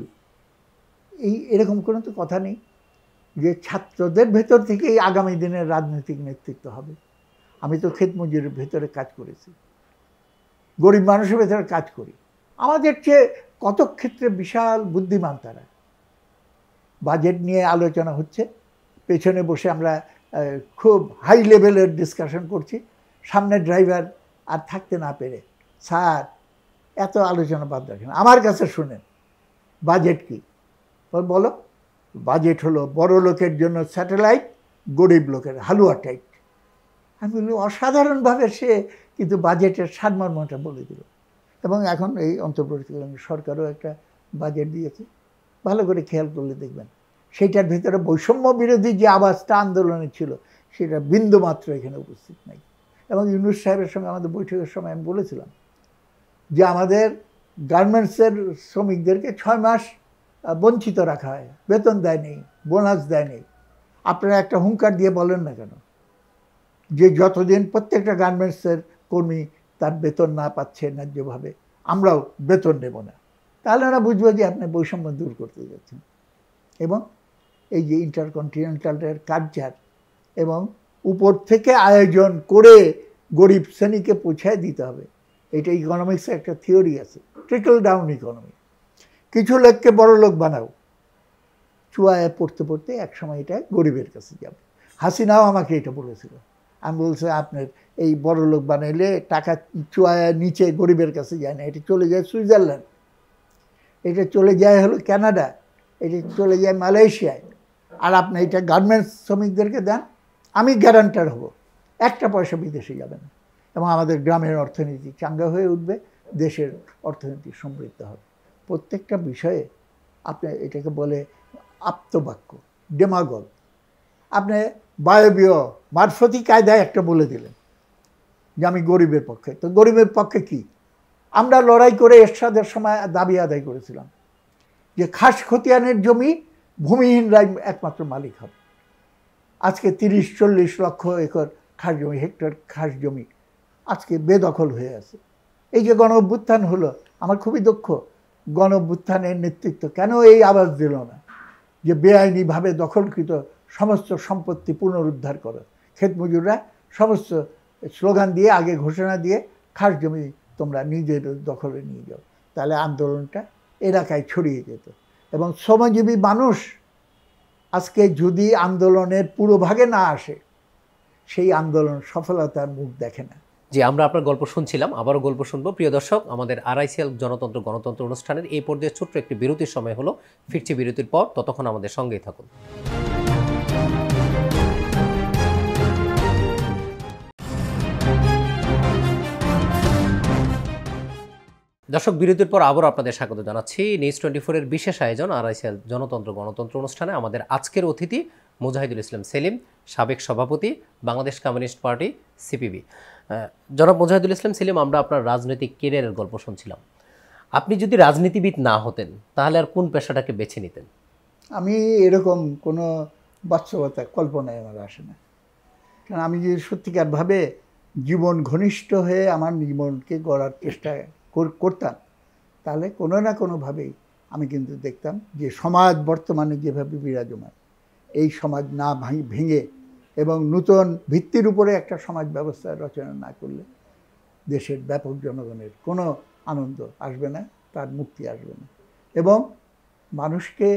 এরকম কোনো তো কথা নেই যে ছাত্রদের ভেতর থেকেই আগামী দিনের রাজনৈতিক নেতৃত্ব হবে। আমি তো ক্ষেত মজুরের ভেতরে কাজ করেছি, গরিব মানুষের ভেতরে কাজ করি, আমাদের চেয়ে কত ক্ষেত্রে বিশাল বুদ্ধিমান তারা। বাজেট নিয়ে আলোচনা হচ্ছে, পেছনে বসে আমরা খুব হাই লেভেলের ডিসকাশন করছি, সামনে ড্রাইভার আর থাকতে না পেরে, স্যার এত আলোচনা বাদ রাখেন, আমার কাছে শুনেন বাজেট কি। বলো, বাজেট হলো বড় লোকের জন্য স্যাটেলাইট, গরিব লোকের হালুয়া টাইট। আমি বলি অসাধারণভাবে সে কিন্তু বাজেটের সারমর্মটা বলে দিল। এবং এখন এই অন্তর্বর্তীকালীন সরকারও একটা বাজেট দিয়েছে, ভালো করে খেয়াল করলে দেখবেন সেইটার ভিতরে বৈষম্য বিরোধী যে আওয়াজটা আন্দোলনে ছিল সেটা বিন্দুমাত্র এখানে উপস্থিত নাই। এবং ইউনূস সাহেবের সঙ্গে আমাদের বৈঠকের সময় আমি বলেছিলাম যে আমাদের গার্মেন্টসের শ্রমিকদেরকে 6 মাস বঞ্চিত রাখা হয়, বেতন দেয় নেই, বোনাস দেয় নেই। আপনারা একটা হুঙ্কার দিয়ে বলেন না কেন যে যতদিন প্রত্যেকটা গার্মেন্টসের কর্মী তার বেতন না পাচ্ছে ন্যায্যভাবে, আমরাও বেতন নেব না। তাহলে ওরা বুঝবে যে আপনি বৈষম্য দূর করতে যাচ্ছেন। এবং এই যে ইন্টারকন্টিনেন্টালের কালচার এবং উপর থেকে আয়োজন করে গরিব শ্রেণীকে পৌঁছায় দিতে হবে, এটা ইকোনমিক্সে একটা থিওরি আছে, ট্রিকল ডাউন ইকোনমি। কিছু লোককে বড় লোক বানাও, চুয়ায় পড়তে পড়তে একসময় এটা গরিবের কাছে যাবে। হাসিনাও আমাকে এটা বলেছিল। আমি বলছি আপনার এই বড় লোক বানাইলে টাকা চুয়ায় নিচে গরিবের কাছে যায় না, এটা চলে যায় সুইজারল্যান্ড, এটা চলে যায় হলো কানাডা, এটা চলে যায় মালয়েশিয়ায়। আর আপনি এটা গার্মেন্টস শ্রমিকদেরকে দেন, আমি গ্যারান্টার হব, একটা পয়সা বিদেশে যাবে না, এবং আমাদের গ্রামের অর্থনীতি চাঙ্গা হয়ে উঠবে, দেশের অর্থনীতি সমৃদ্ধ হবে। প্রত্যেকটা বিষয়ে আপনি এটাকে বলে আপ্তবাক্য, ডেমাগগ। আপনি বায়বীয় মারফতি কায়দায় একটা বলে দিলেন যে আমি গরিবের পক্ষে, তো গরিবের পক্ষে কি? আমরা লড়াই করে এরশাদের সময় দাবি আদায় করেছিলাম যে খাস খতিয়ানের জমি ভূমিহীনরাই একমাত্র মালিক হবে। আজকে 30-40 লক্ষ একর খাস জমি, হেক্টর খাস জমি আজকে বেদখল হয়ে আছে। এই যে গণ অভ্যুত্থান হলো, আমার খুবই দুঃখ, গণ অভ্যুত্থানের নেতৃত্ব কেন এই আওয়াজ দিল না যে বেআইনিভাবে দখলকৃত সমস্ত সম্পত্তি পুনরুদ্ধার করো। ক্ষেত মজুররা সমস্ত স্লোগান দিয়ে, আগে ঘোষণা দিয়ে খাস জমি তোমরা নিজের দখলে নিয়ে যাও, তাহলে আন্দোলনটা এলাকায় ছড়িয়ে যেত। এবং শ্রমজীবী মানুষ আজকে যদি আন্দোলনের পুরো ভাগে না আসে, সেই আন্দোলন সফলতার মুখ দেখে না। জি, আমরা আপনার গল্প শুনছিলাম, আবারও গল্প শুনবো। প্রিয় দর্শক, আমাদের আরআইসিএল জনতন্ত্র গণতন্ত্র অনুষ্ঠানের এই পর্যায়ে ছোট্ট একটি বিরতির সময় হলো। ফিরছি বিরতির পর, ততক্ষণ আমাদের সঙ্গেই থাকুন। দর্শক, বিরতির পর আবারও আপনাদের স্বাগত জানাচ্ছি নিউজ 24-এর বিশেষ আয়োজন আরআইসিএল জনতন্ত্র গণতন্ত্র অনুষ্ঠানে। আমাদের আজকের অতিথি মুজাহিদুল ইসলাম সেলিম, সাবেক সভাপতি, বাংলাদেশ কমিউনিস্ট পার্টি সিপিবি। জনাব মুজাহিদুল ইসলাম সেলিম, আমরা আপনার রাজনৈতিক কেরিয়ারের গল্প শুনছিলাম। আপনি যদি রাজনীতিবিদ না হতেন তাহলে আর কোন পেশাটাকে বেছে নিতেন? আমি এরকম কোনো বাস্তবতা কল্পনায় আমার আসে না। কারণ আমি যদি সত্যিকারভাবে জীবন ঘনিষ্ঠ হয়ে আমার জীবনকে গড়ার চেষ্টা করতাম, তাহলে কোনো না কোনোভাবেই আমি কিন্তু দেখতাম যে সমাজ বর্তমানে যেভাবে বিরাজমান, এই সমাজ না ভেঙে এবং নূতন ভিত্তির উপরে একটা সমাজ ব্যবস্থা রচনা না করলে দেশের ব্যাপক জনগণের কোনো আনন্দ আসবে না, তার মুক্তি আসবে না। এবং মানুষকে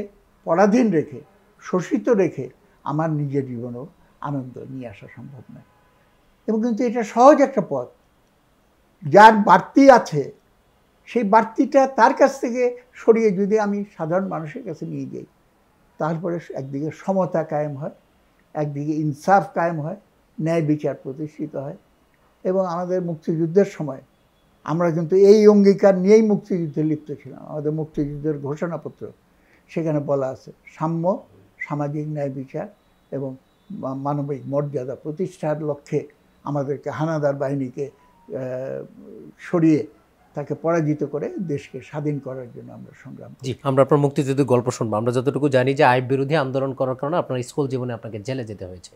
পরাধীন রেখে, শোষিত রেখে আমার নিজের জীবনেও আনন্দ নিয়ে আসা সম্ভব নয়। এবং কিন্তু এটা সহজ একটা পথ। যার বাড়তি আছে সেই বাড়তিটা তার কাছ থেকে সরিয়ে যদি আমি সাধারণ মানুষের কাছে নিয়ে যাই, তারপরে একদিকে সমতা কায়েম হয়, একদিকে ইনসাফ কায়েম হয়, ন্যায় বিচার প্রতিষ্ঠিত হয়। এবং আমাদের মুক্তিযুদ্ধের সময় আমরা কিন্তু এই অঙ্গীকার নিয়েই মুক্তিযুদ্ধে লিপ্ত ছিলাম। আমাদের মুক্তিযুদ্ধের ঘোষণাপত্র, সেখানে বলা আছে সাম্য, সামাজিক ন্যায় বিচার এবং মানবিক মর্যাদা প্রতিষ্ঠার লক্ষ্যে আমাদেরকে হানাদার বাহিনীকে সরিয়ে তাকে পরাজিত করে দেশকে স্বাধীন করার জন্য আমরা সংগ্রাম করি। জি, আমরা আপনার মুক্তিযুদ্ধের গল্প শুনবো। আমরা যতটুকু জানি যে আইব বিরোধী আন্দোলন করার কারণে আপনার স্কুল জীবনে আপনাকে জেলে যেতে হয়েছে।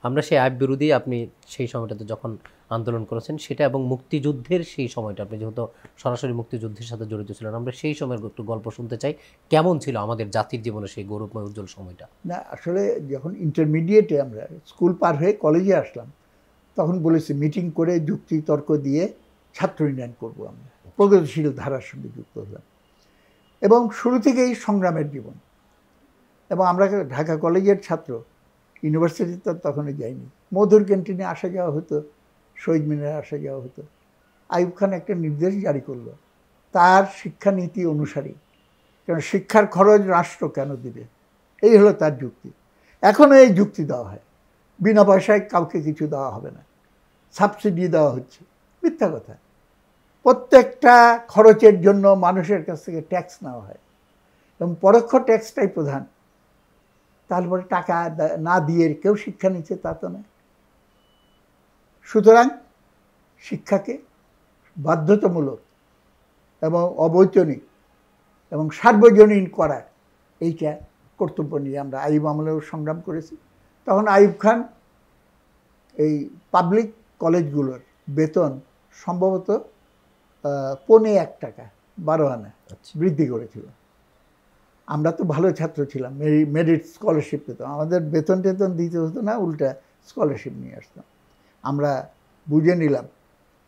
আমরা সেই আইব বিরোধী, আপনি সেই সময়টাতে যখন আন্দোলন করেছেন সেটা এবং মুক্তিযুদ্ধের সেই সময়টা, আপনি যেহেতু সরাসরি মুক্তিযুদ্ধের সাথে জড়িত ছিলেন, আমরা সেই সময়ের একটু গল্প শুনতে চাই। কেমন ছিল আমাদের জাতির জীবনে সেই গৌরবময় উজ্জ্বল সময়টা? না, আসলে যখন ইন্টারমিডিয়েটে আমরা স্কুল পার হয়ে কলেজে আসলাম, তখন বলেছি মিটিং করে যুক্তি তর্ক দিয়ে ছাত্র ইউনিয়ন করবো। আমরা প্রগতিশীল ধারার সঙ্গে যুক্ত হলাম এবং শুরু থেকেই সংগ্রামের জীবন। এবং আমরা ঢাকা কলেজের ছাত্র, ইউনিভার্সিটিতে তখনই যাইনি। মধুর ক্যান্টিনে আসা যাওয়া হতো, শহীদ মিনারে আসা যাওয়া হতো। আইয়ুব খান একটা নির্দেশ জারি করলো তার শিক্ষানীতি অনুসারী, কারণ শিক্ষার খরচ রাষ্ট্র কেন দিবে, এই হলো তার যুক্তি। এখনও এই যুক্তি দেওয়া হয়, বিনা পয়সায় কাউকে কিছু দেওয়া হবে না, সাবসিডি দেওয়া হচ্ছে। মিথ্যা কথা। প্রত্যেকটা খরচের জন্য মানুষের কাছ থেকে ট্যাক্স নেওয়া হয় এবং পরোক্ষ ট্যাক্সটাই প্রধান। তারপরে টাকা না দিয়ে কেউ শিক্ষা নিচ্ছে তা তো নয়। সুতরাং শিক্ষাকে বাধ্যতামূলক এবং অবৈতনিক এবং সার্বজনীন করা, এইটা কর্তব্য নিয়ে আমরা আইয়ুব আমলেও সংগ্রাম করেছি। তখন আইয়ুব খান এই পাবলিক কলেজগুলোর বেতন সম্ভবত 1.25 টাকা 12 আনা বৃদ্ধি করেছিল। আমরা তো ভালো ছাত্র ছিলাম, মেরিট স্কলারশিপ পেতাম, আমাদের বেতন টেতন দিতে হতো না, উল্টা স্কলারশিপ নিয়ে আসতাম। আমরা বুঝে নিলাম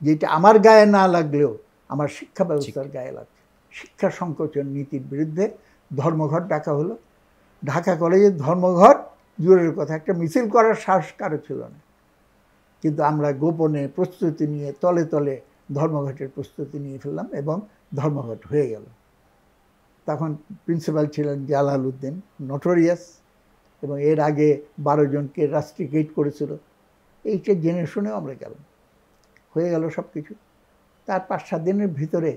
যেটা আমার গায়ে না লাগলেও আমার শিক্ষা ব্যবস্থার গায়ে লাগছে। শিক্ষা সংকোচন নীতির বিরুদ্ধে ধর্মঘট ডাকা হলো। ঢাকা কলেজের ধর্মঘট দূরের কথা, একটা মিছিল করার সাহস কারো ছিল না। কিন্তু আমরা গোপনে প্রস্তুতি নিয়ে তলে তলে ধর্মঘটের প্রস্তুতি নিয়ে ফেললাম এবং ধর্মঘট হয়ে গেল। তখন প্রিন্সিপাল ছিলেন জালাল উদ্দিন, নোটোরিয়াস, এবং এর আগে 12 জনকে রাস্ট্রিকেট করেছিল। এইটা জেনে শুনেও আমরা গেলাম, হয়ে গেল সব কিছু। তার 5-7 দিনের ভিতরে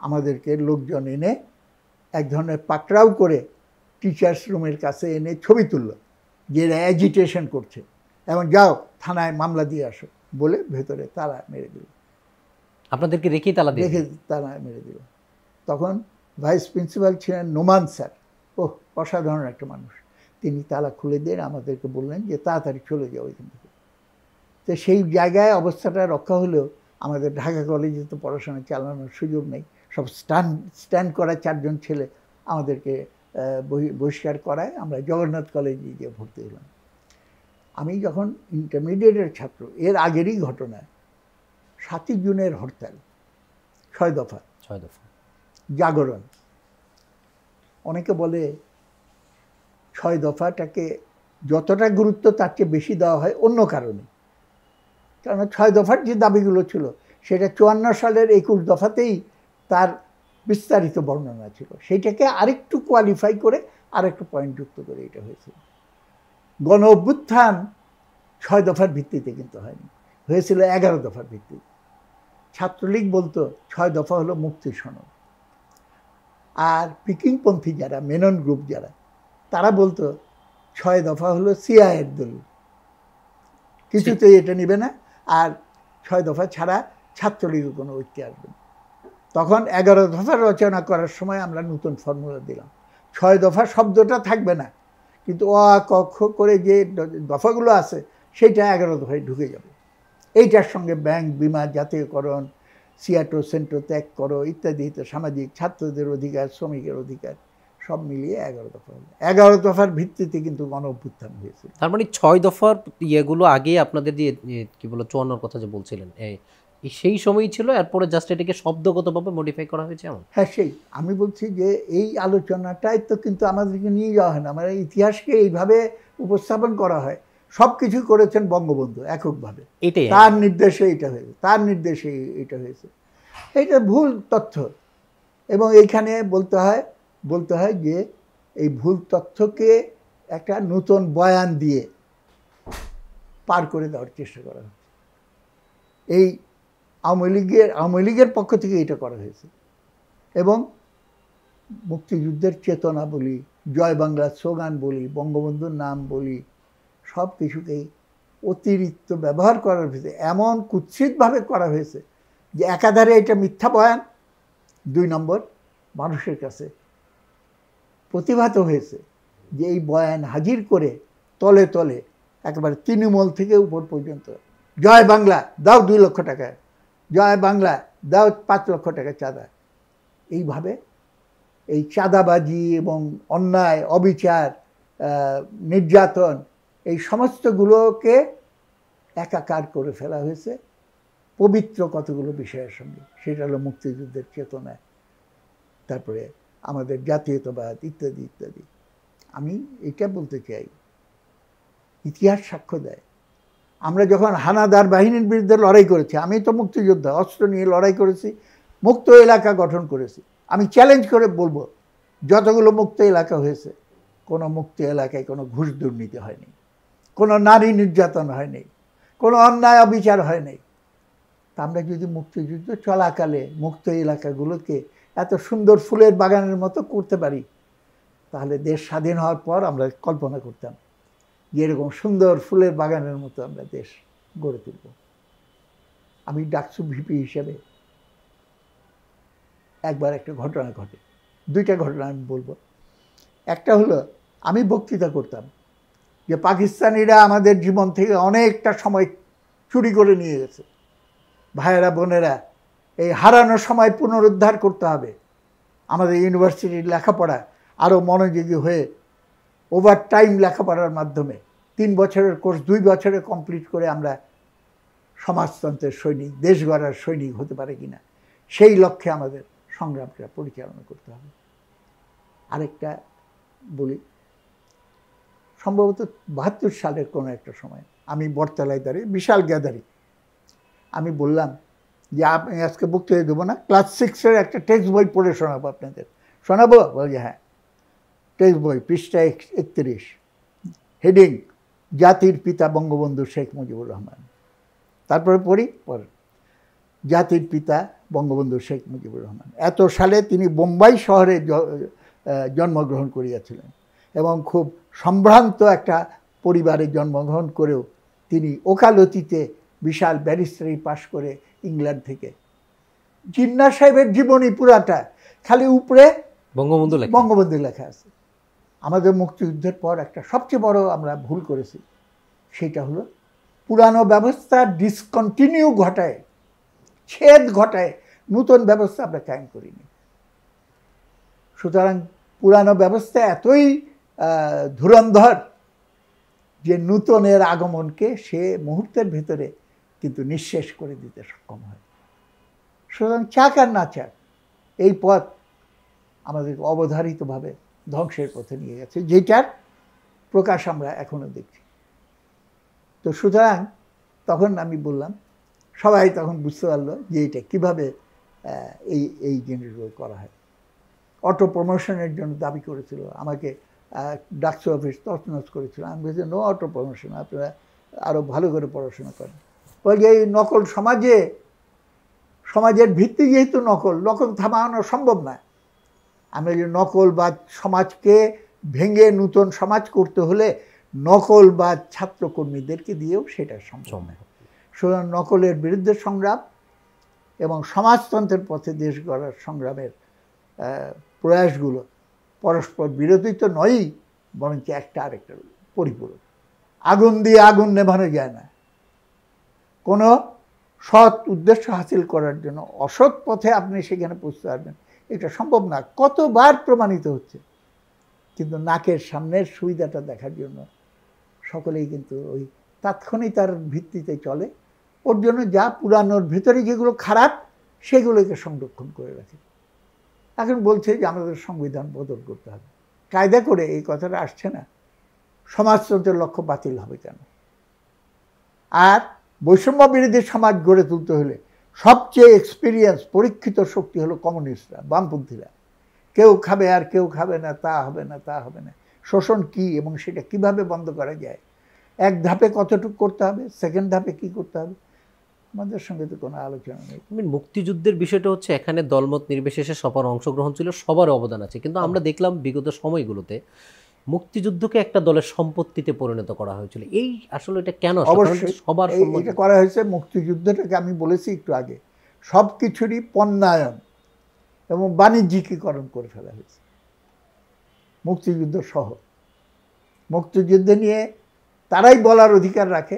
আমাদেরকে লোকজন এনে এক ধরনের পাকড়াও করে টিচার্স রুমের কাছে এনে ছবি তুলল যে এরা অ্যাজিটেশন করছে এবং যাও থানায় মামলা দিয়ে আসো বলে ভেতরে তালা মেরে দিল। আপনাদেরকে রেখেই তালা দিয়ে? রেখে তালা মেরে দিল। তখন ভাইস প্রিন্সিপাল ছিলেন নোমান স্যার, অসাধারণ একটা মানুষ। তিনি তালা খুলে দিয়ে আমাদেরকে বললেন যে তাড়াতাড়ি চলে যাও এখান থেকে। তো সেই জায়গায় অবস্থাটা রক্ষা হলেও আমাদের ঢাকা কলেজে তো পড়াশোনা চালানোর সুযোগ নেই। সব স্ট্যান্ড করা 4 জন ছেলে আমাদেরকে বহিষ্কার করায় আমরা জগন্নাথ কলেজে গিয়ে ভর্তি হলাম। আমি যখন ইন্টারমিডিয়েটের ছাত্র, এর আগেরই ঘটনা, 7ই জুনের হরতাল, 6 দফা জাগরণ। অনেকে বলে 6 দফাটাকে যতটা গুরুত্ব তার চেয়ে বেশি দেওয়া হয় অন্য কারণে। কারণ 6 দফার যে দাবিগুলো ছিল সেটা 54 সালের 21 দফাতেই তার বিস্তারিত বর্ণনা ছিল, সেইটাকে আরেকটু কোয়ালিফাই করে আরেকটু পয়েন্ট যুক্ত করে এটা হয়েছিল। গণ অভ্যুত্থান 6 দফার ভিত্তিতে কিন্তু হয়নি, হয়েছিল 11 দফার ভিত্তিতে। ছাত্রলীগ বলতো 6 দফা হলো মুক্তি সনদ, আর পিকিংপন্থী যারা, মেনন গ্রুপ যারা, তারা বলতো 6 দফা হলো সিআইয়ের দলিল, কিছুতেই এটা নিবে না, আর 6 দফা ছাড়া ছাত্রলীগের কোনো ঐক্য আসবে না। তখন 11 দফা রচনা করার সময় আমরা নতুন ফর্মুলা দিলাম, 6 দফা শব্দটা থাকবে না, কিন্তু অ আ ক খ করে যে দফাগুলো আছে সেইটা 11 দফায় ঢুকে যাবে। এইটার সঙ্গে ব্যাংক, বিমা, জাতীয়করণ, সিয়াটো সেন্টো ত্যাগ করো ইত্যাদি, সামাজিক, ছাত্রদের অধিকার, শ্রমিকের অধিকার, সব মিলিয়ে 11 দফা হলো। 11 দফার ভিত্তিতে কিন্তু গণ অভ্যুত্থান হয়েছিল। তার মানে 6 দফার ইয়েগুলো আগে আপনাদের দিয়ে কি বলো 54 কথা যে বলছিলেন সেই সময়ই ছিল, এরপরে জাস্ট এটাকে শব্দগতভাবে মডিফাই করা হয়েছে এমন? হ্যাঁ, সেই আমি বলছি যে এই আলোচনাটাই তো কিন্তু আমাদেরকে নিয়ে যাওয়া হয় না, আমার ইতিহাসকে এইভাবে উপস্থাপন করা হয়। সব কিছু করেছেন বঙ্গবন্ধু এককভাবে, এটাই তার নির্দেশে এটা হয়েছে, তার নির্দেশে এটা হয়েছে। এটা ভুল তথ্য, এবং এইখানে বলতে হয় যে এই ভুল তথ্যকে একটা নতুন বয়ান দিয়ে পার করে দেওয়ার চেষ্টা করা হচ্ছে। এই আওয়ামী লীগের পক্ষ থেকে এটা করা হয়েছে, এবং মুক্তিযুদ্ধের চেতনা বলি, জয় বাংলার স্লোগান বলি, বঙ্গবন্ধুর নাম বলি, সব কিছুকেই অতিরিক্ত ব্যবহার করার ভিতরে এমন কুৎসিতভাবে করা হয়েছে যে একাধারে এটা মিথ্যা বয়ান, 2 নম্বর মানুষের কাছে প্রতিভাত হয়েছে যে এই বয়ান হাজির করে তলে তলে একেবারে তৃণমূল থেকে উপর পর্যন্ত জয় বাংলা দাও 2 লক্ষ টাকা, জয় বাংলা দাও 5 লক্ষ টাকা চাঁদা। এইভাবে এই চাঁদাবাজি এবং অন্যায়, অবিচার, নির্যাতন, এই সমস্তগুলোকে একাকার করে ফেলা হয়েছে পবিত্র কতগুলো বিষয়ের সঙ্গে। সেটা হলো মুক্তিযুদ্ধের চেতনা, তারপরে আমাদের জাতীয়তাবাদ ইত্যাদি ইত্যাদি। আমি এটা বলতে চাই, ইতিহাস সাক্ষ্য দেয় আমরা যখন হানাদার বাহিনীর বিরুদ্ধে লড়াই করেছি, আমি তো মুক্তিযোদ্ধা, অস্ত্র নিয়ে লড়াই করেছি, মুক্ত এলাকা গঠন করেছি। আমি চ্যালেঞ্জ করে বলবো, যতগুলো মুক্ত এলাকা হয়েছে, কোনো মুক্ত এলাকায় কোনো ঘুষ দুর্নীতি হয়নি, কোনো নারী নির্যাতন হয়নি, কোনো অন্যায় অবিচার হয়নি। তা আমরা যদি মুক্তিযুদ্ধ চলাকালে মুক্ত এলাকাগুলোকে এত সুন্দর ফুলের বাগানের মতো করতে পারি, তাহলে দেশ স্বাধীন হওয়ার পর আমরা কল্পনা করতাম যে এরকম সুন্দর ফুলের বাগানের মতো আমরা দেশ গড়ে তুলব। আমি ডাকসু ভিপি হিসেবে একবার একটা ঘটনা ঘটে, 2টা ঘটনা আমি বলবো। একটা হলো, আমি বক্তৃতা করতাম যে পাকিস্তানিরা আমাদের জীবন থেকে অনেকটা সময় চুরি করে নিয়ে গেছে, ভাইয়েরা বোনেরা, এই হারানো সময় পুনরুদ্ধার করতে হবে। আমাদের ইউনিভার্সিটির লেখাপড়া আরও মনোযোগী হয়ে ওভার টাইম লেখাপড়ার মাধ্যমে 3 বছরের কোর্স 2 বছরে কমপ্লিট করে আমরা সমাজতন্ত্রের সৈনিক, দেশ গড়ার সৈনিক হতে পারে কিনা, সেই লক্ষ্যে আমাদের সংগ্রামটা পরিচালনা করতে হবে। আরেকটা বলি, সম্ভবত 72 সালের কোনো একটা সময় আমি বটতলায় দাঁড়িয়ে, বিশাল গ্যাদারিং, আমি বললাম যে আমি আজকে বক্তৃতা দেবো না, ক্লাস 6-এর একটা টেক্সট বই পড়ে শোনাবো আপনাদের। শোনাবো? বলছি হ্যাঁ। টেক্সট বই, পৃষ্ঠা 31, হেডিং জাতির পিতা বঙ্গবন্ধু শেখ মুজিবুর রহমান। তারপরে পড়ি, জাতির পিতা বঙ্গবন্ধু শেখ মুজিবুর রহমান এত সালে তিনি বোম্বাই শহরে জন্মগ্রহণ করিয়াছিলেন, এবং খুব সম্ভ্রান্ত একটা পরিবারে জন্মগ্রহণ করেও তিনি ওকালতিতে বিশাল ব্যারিস্টারি পাশ করে ইংল্যান্ড থেকে, জিন্না সাহেবের জীবনী পুরাটা খালি উপরে বঙ্গবন্ধু লেখা আছে। আমাদের মুক্তিযুদ্ধের পর একটা সবচেয়ে বড় আমরা ভুল করেছি, সেটা হলো পুরানো ব্যবস্থা ডিসকন্টিনিউ ঘটায়, ছেদ ঘটায় নতুন ব্যবস্থা আমরা কায়েম করিনি। সুতরাং পুরানো ব্যবস্থা এতই ধুরন্ধর যে নূতনের আগমনকে সে মুহূর্তের ভেতরে কিন্তু নিঃশেষ করে দিতে সক্ষম হয়। সুতরাং চাক আর না চাক, এই পথ আমাদের অবধারিতভাবে ধ্বংসের পথে নিয়ে গেছে, যেটার প্রকাশ আমরা এখনো দেখছি। তো সুতরাং তখন আমি বললাম, সবাই তখন বুঝতে পারলো যে এটা কীভাবে এই জিনিসগুলো করা হয়। অটো প্রমোশনের জন্য দাবি করেছিল আমাকে, ডাকসু অফিস তছনছ করেছিল। আমি বলছি নো অটো প্রমোশন, আপনারা আরও ভালো করে পড়াশোনা করেন। বলে এই নকল সমাজের ভিত্তি যেহেতু নকল থামানো সম্ভব না। আমরা যে নকলবাদ সমাজকে ভেঙে নূতন সমাজ করতে হলে নকলবাদ ছাত্রকর্মীদেরকে দিয়েও সেটা সম্ভব না। সুতরাং নকলের বিরুদ্ধে সংগ্রাম এবং সমাজতন্ত্রের পথে দেশ গড়ার সংগ্রামের প্রয়াসগুলো পরস্পর বিরোধী তো নয়ই, বরঞ্চ একটা আরেকটার পরিপূরক। আগুন দিয়ে আগুন নেভানো যায় না। কোনো সৎ উদ্দেশ্য হাসিল করার জন্য অসৎ পথে আপনি সেখানে পৌঁছতে পারবেন, এটা সম্ভব না। কতবার প্রমাণিত হচ্ছে। কিন্তু নাকের সামনের সুবিধাটা দেখার জন্য সকলেই কিন্তু ওই তাৎক্ষণিকতার ভিত্তিতে চলে। ওর জন্য যা পুরানোর ভেতরে যেগুলো খারাপ সেগুলোকে সংরক্ষণ করে রাখে। এখন বলছে যে আমাদের সংবিধান বদল করতে হবে। কায়দা করে এই কথাটা আসছে না, সমাজতন্ত্রের লক্ষ্য বাতিল হবে কেন? আর বৈষম্য বিরোধী সমাজ গড়ে তুলতে হলে সবচেয়ে এক্সপিরিয়েন্স পরীক্ষিত শক্তি হলো কমিউনিস্টরা, বামপন্থীরা। কেউ খাবে আর কেউ খাবে না, তা হবে না, তা হবে না। শোষণ কি এবং সেটা কিভাবে বন্ধ করা যায়, এক ধাপে কতটুকু করতে হবে, সেকেন্ড ধাপে কি করতে হবে, আমাদের সঙ্গে তো কোনো আলোচনা নেই। মুক্তিযুদ্ধের বিষয়টা হচ্ছে এখানে দলমত নির্বিশেষে সবার অংশগ্রহণ ছিল, সবার অবদান আছে। কিন্তু আমরা দেখলাম বিগত সময়গুলোতে মুক্তিযুদ্ধকে একটা দলের সম্পত্তিতে পরিণত করা হয়েছিল। এই আসলে এটা কেন? অবশ্যই সবার এটা করা হয়েছে। মুক্তিযুদ্ধটাকে আমি বলেছি একটু আগে, সব কিছুরই পণ্যায়ন এবং বাণিজ্যিকীকরণ করে ফেলা হয়েছে মুক্তিযুদ্ধ সহ। মুক্তিযুদ্ধ নিয়ে তারাই বলার অধিকার রাখে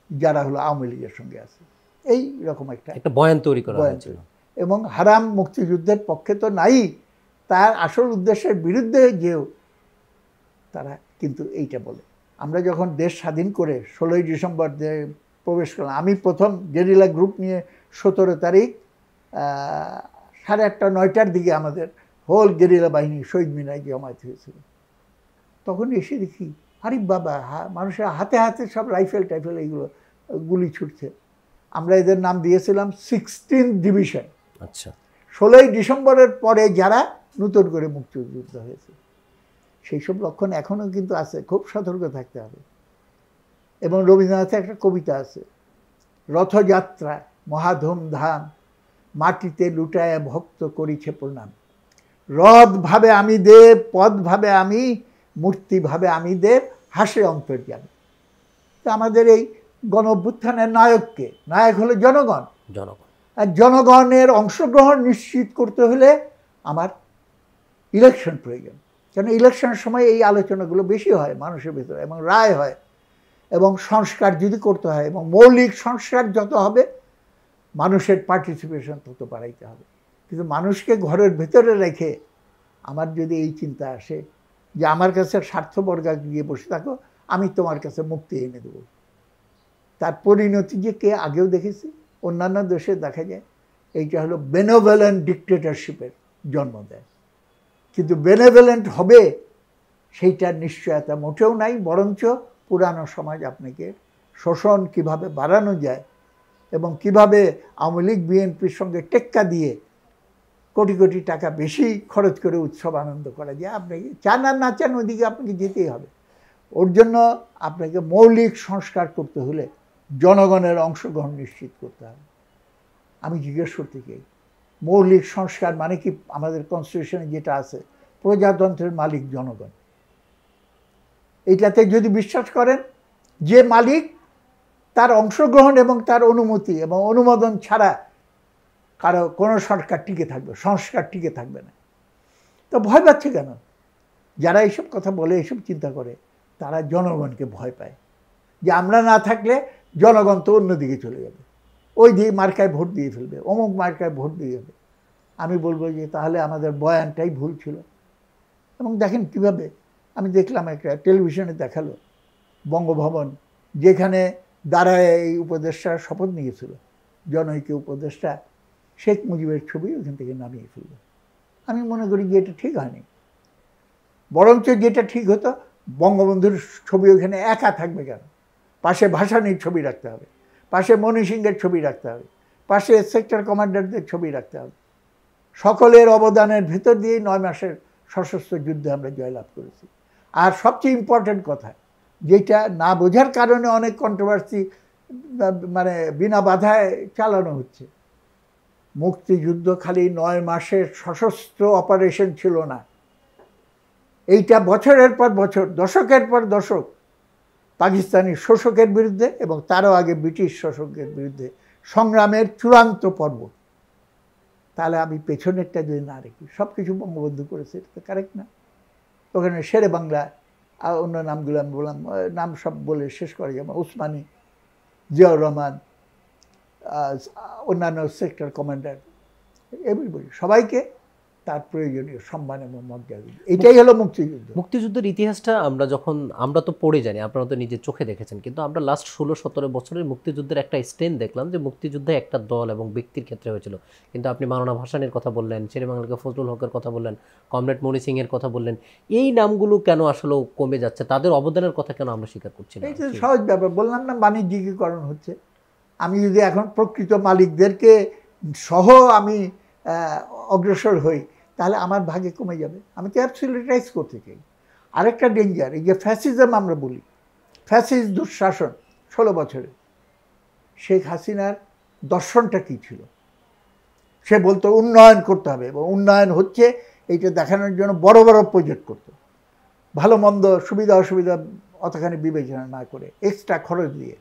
যারা হলো আওয়ামী লীগের সঙ্গে আছে। এই রকম একটা বয়ান তৈরি করা হয়েছিল। এবং হারাম মুক্তিযুদ্ধের পক্ষে তো নাই, তার আসল উদ্দেশ্যের বিরুদ্ধে যেও তারা কিন্তু এইটা বলে। আমরা যখন দেশ স্বাধীন করে 16ই ডিসেম্বর প্রবেশ করলাম, আমি প্রথম গেরিলা গ্রুপ নিয়ে 17 তারিখ 8:30 9টার দিকে আমাদের হোল গেরিলা বাহিনী শহীদ মিনারে জমায়েত হয়েছিল। তখন এসে দেখি আরে বাবা, মানুষের হাতে হাতে সব রাইফেল টাইফেল এইগুলো গুলি ছুটছে। আমরা এদের নাম দিয়েছিলাম 16th ডিভিশন। আচ্ছা, 16ই ডিসেম্বরের পরে যারা নতুন করে মুক্তিযুদ্ধ হয়েছে, সেই সব লক্ষণ এখনও কিন্তু আছে। খুব সতর্ক থাকতে হবে। এবং রবীন্দ্রনাথের একটা কবিতা আছে, রথযাত্রা মহাধুমধাম, মাটিতে লুটায় ভক্ত করিছে প্রণাম। রথ ভাবে আমি দেব, পদ ভাবে আমি, মূর্তি ভাবে আমি দেব, হাসে অন্তর্যামী। তো আমাদের এই গণ অভ্যুত্থানের নায়ককে, নায়ক হলো জনগণ। আর জনগণের অংশগ্রহণ নিশ্চিত করতে হলে আমার ইলেকশন প্রয়োজন। কেন ইলেকশনের সময় এই আলোচনাগুলো বেশি হয় মানুষের ভিতরে, এবং রায় হয়, এবং সংস্কার যদি করতে হয়, এবং মৌলিক সংস্কার যত হবে মানুষের পার্টিসিপেশন তত বাড়াইতে হবে। কিন্তু মানুষকে ঘরের ভেতরে রেখে আমার যদি এই চিন্তা আসে যে আমার কাছে স্বার্থবর্গা গিয়ে বসে থাকো, আমি তোমার কাছে মুক্তি এনে দেবো, তার পরিণতি যে কে আগেও দেখেছি, অন্যান্য দেশে দেখা যায় এইটা হলো বেনেভোলেন্ট ডিক্টেটরশিপের জন্ম দেয়। কিন্তু বেনেভোলেন্ট হবে সেইটার নিশ্চয়তা মোটেও নাই, বরঞ্চ পুরানো সমাজ আপনাকে শোষণ কিভাবে বাড়ানো যায় এবং কিভাবে আওয়ামী লীগ বিএনপির সঙ্গে টেক্কা দিয়ে কোটি কোটি টাকা বেশি খরচ করে উৎসব আনন্দ করা যায়, আপনাকে চান আর না চান ওইদিকে আপনাকে যেতেই হবে। ওর জন্য আপনাকে মৌলিক সংস্কার করতে হলে জনগণের অংশগ্রহণ নিশ্চিত করতে হবে। আমি জিজ্ঞেস করতে চাই, মৌলিক সংস্কার মানে কি? আমাদের কনস্টিটিউশনে যেটা আছে, প্রজাতন্ত্রের মালিক জনগণ। এইটাতে যদি বিশ্বাস করেন যে মালিক, তার অংশগ্রহণ এবং তার অনুমতি এবং অনুমোদন ছাড়া কারো কোনো সরকার টিকে থাকবে, সংস্কার টিকে থাকবে না। তো ভয় পাচ্ছে কেন? যারা এইসব কথা বলে, এইসব চিন্তা করে, তারা জনগণকে ভয় পায় যে আমরা না থাকলে জনগণ তো অন্যদিকে চলে যাবে, ওই দিয়ে মার্কায় ভোট দিয়ে ফেলবে, অমুক মার্কায় ভোট দিয়ে যাবে। আমি বলবো যে তাহলে আমাদের বয়ানটাই ভুল ছিল। এবং দেখেন কিভাবে, আমি দেখলাম একটা টেলিভিশনে দেখালো বঙ্গভবন, যেখানে দাঁড়ায় এই উপদেষ্টার শপথ নিয়েছিল, জনৈক্য উপদেষ্টা শেখ মুজিবের ছবি ওখান থেকে নামিয়ে ফেলল। আমি মনে করি যে এটা ঠিক হয়নি। বরঞ্চ যেটা ঠিক হতো, বঙ্গবন্ধুর ছবি ওখানে একা থাকবে কেন? পাশে ভাসানির ছবি রাখতে হবে, পাশে মনি সিংয়ের ছবি রাখতে হবে, পাশে সেক্টর কমান্ডারদের ছবি রাখতে হবে। সকলের অবদানের ভিতর দিয়েই 9 মাসের সশস্ত্র যুদ্ধে আমরা জয়লাভ করেছি। আর সবচেয়ে ইম্পর্টেন্ট কথা, যেটা না বোঝার কারণে অনেক কন্ট্রোভার্সি মানে বিনা বাধায় চালানো হচ্ছে, মুক্তিযুদ্ধ খালি 9 মাসের সশস্ত্র অপারেশন ছিল না। এইটা বছরের পর বছর, দশকের পর দশক পাকিস্তানি শোষকের বিরুদ্ধে এবং তারও আগে ব্রিটিশ শোষকের বিরুদ্ধে সংগ্রামের চূড়ান্ত পর্ব। তাহলে আমি পেছনেরটা যদি না রেখি, সব কিছু বঙ্গবন্ধু করেছে, এটা তো কারেক্ট না। ওখানে শেরে বাংলা, অন্য নামগুলো আমি বললাম, নাম সব বলে শেষ করা যাবে, উসমানী, জিয়াউর রহমান, অন্যান্য সেক্টর কমান্ডার, এভরিবডি, সবাইকে তার প্রয়োজনীয় সম্মান এবং মর্যাদা, এটাই হলো মুক্তিযুদ্ধ। মুক্তিযুদ্ধের ইতিহাসটা আমরা তো পড়ে জানি, আপনারা তো নিজের চোখে দেখেছেন, কিন্তু আমরা লাস্ট 16-17 বছরের মুক্তিযুদ্ধের একটা স্ট্রেন দেখলাম যে মুক্তিযুদ্ধে একটা দল এবং ব্যক্তির ক্ষেত্রে হয়েছিল। কিন্তু আপনি মাওলানা ভাসানীর কথা বললেন, শেরেবাংলাকে ফজলুল হকের কথা বললেন, কমরেড মনি সিং এর কথা বললেন, এই নামগুলো কেন আসলে কমে যাচ্ছে, তাদের অবদানের কথা কেন আমরা স্বীকার করছি না? এই তো সহজ ব্যাপার, বললাম না, বাণিজ্যিকীকরণ হচ্ছে। আমি যদি এখন প্রকৃত মালিকদেরকে সহ আমি অগ্রসর হই, তাহলে আমার ভাগে কমে যাবে। আমি তো অ্যাবসলিউটাইজ করতে চাই। আরেকটা ডেঞ্জার, এই যে ফ্যাসিজম আমরা বলি, ফ্যাসিস্ট দুঃশাসন 16 বছরে, শেখ হাসিনার দর্শনটা কী ছিল? সে বলতো উন্নয়ন করতে হবে, এবং উন্নয়ন হচ্ছে এইটা দেখানোর জন্য বড় বড় প্রজেক্ট করতো, ভালো মন্দ সুবিধা অসুবিধা অতখানি বিবেচনা না করে, এক্সট্রা খরচ দিয়ে।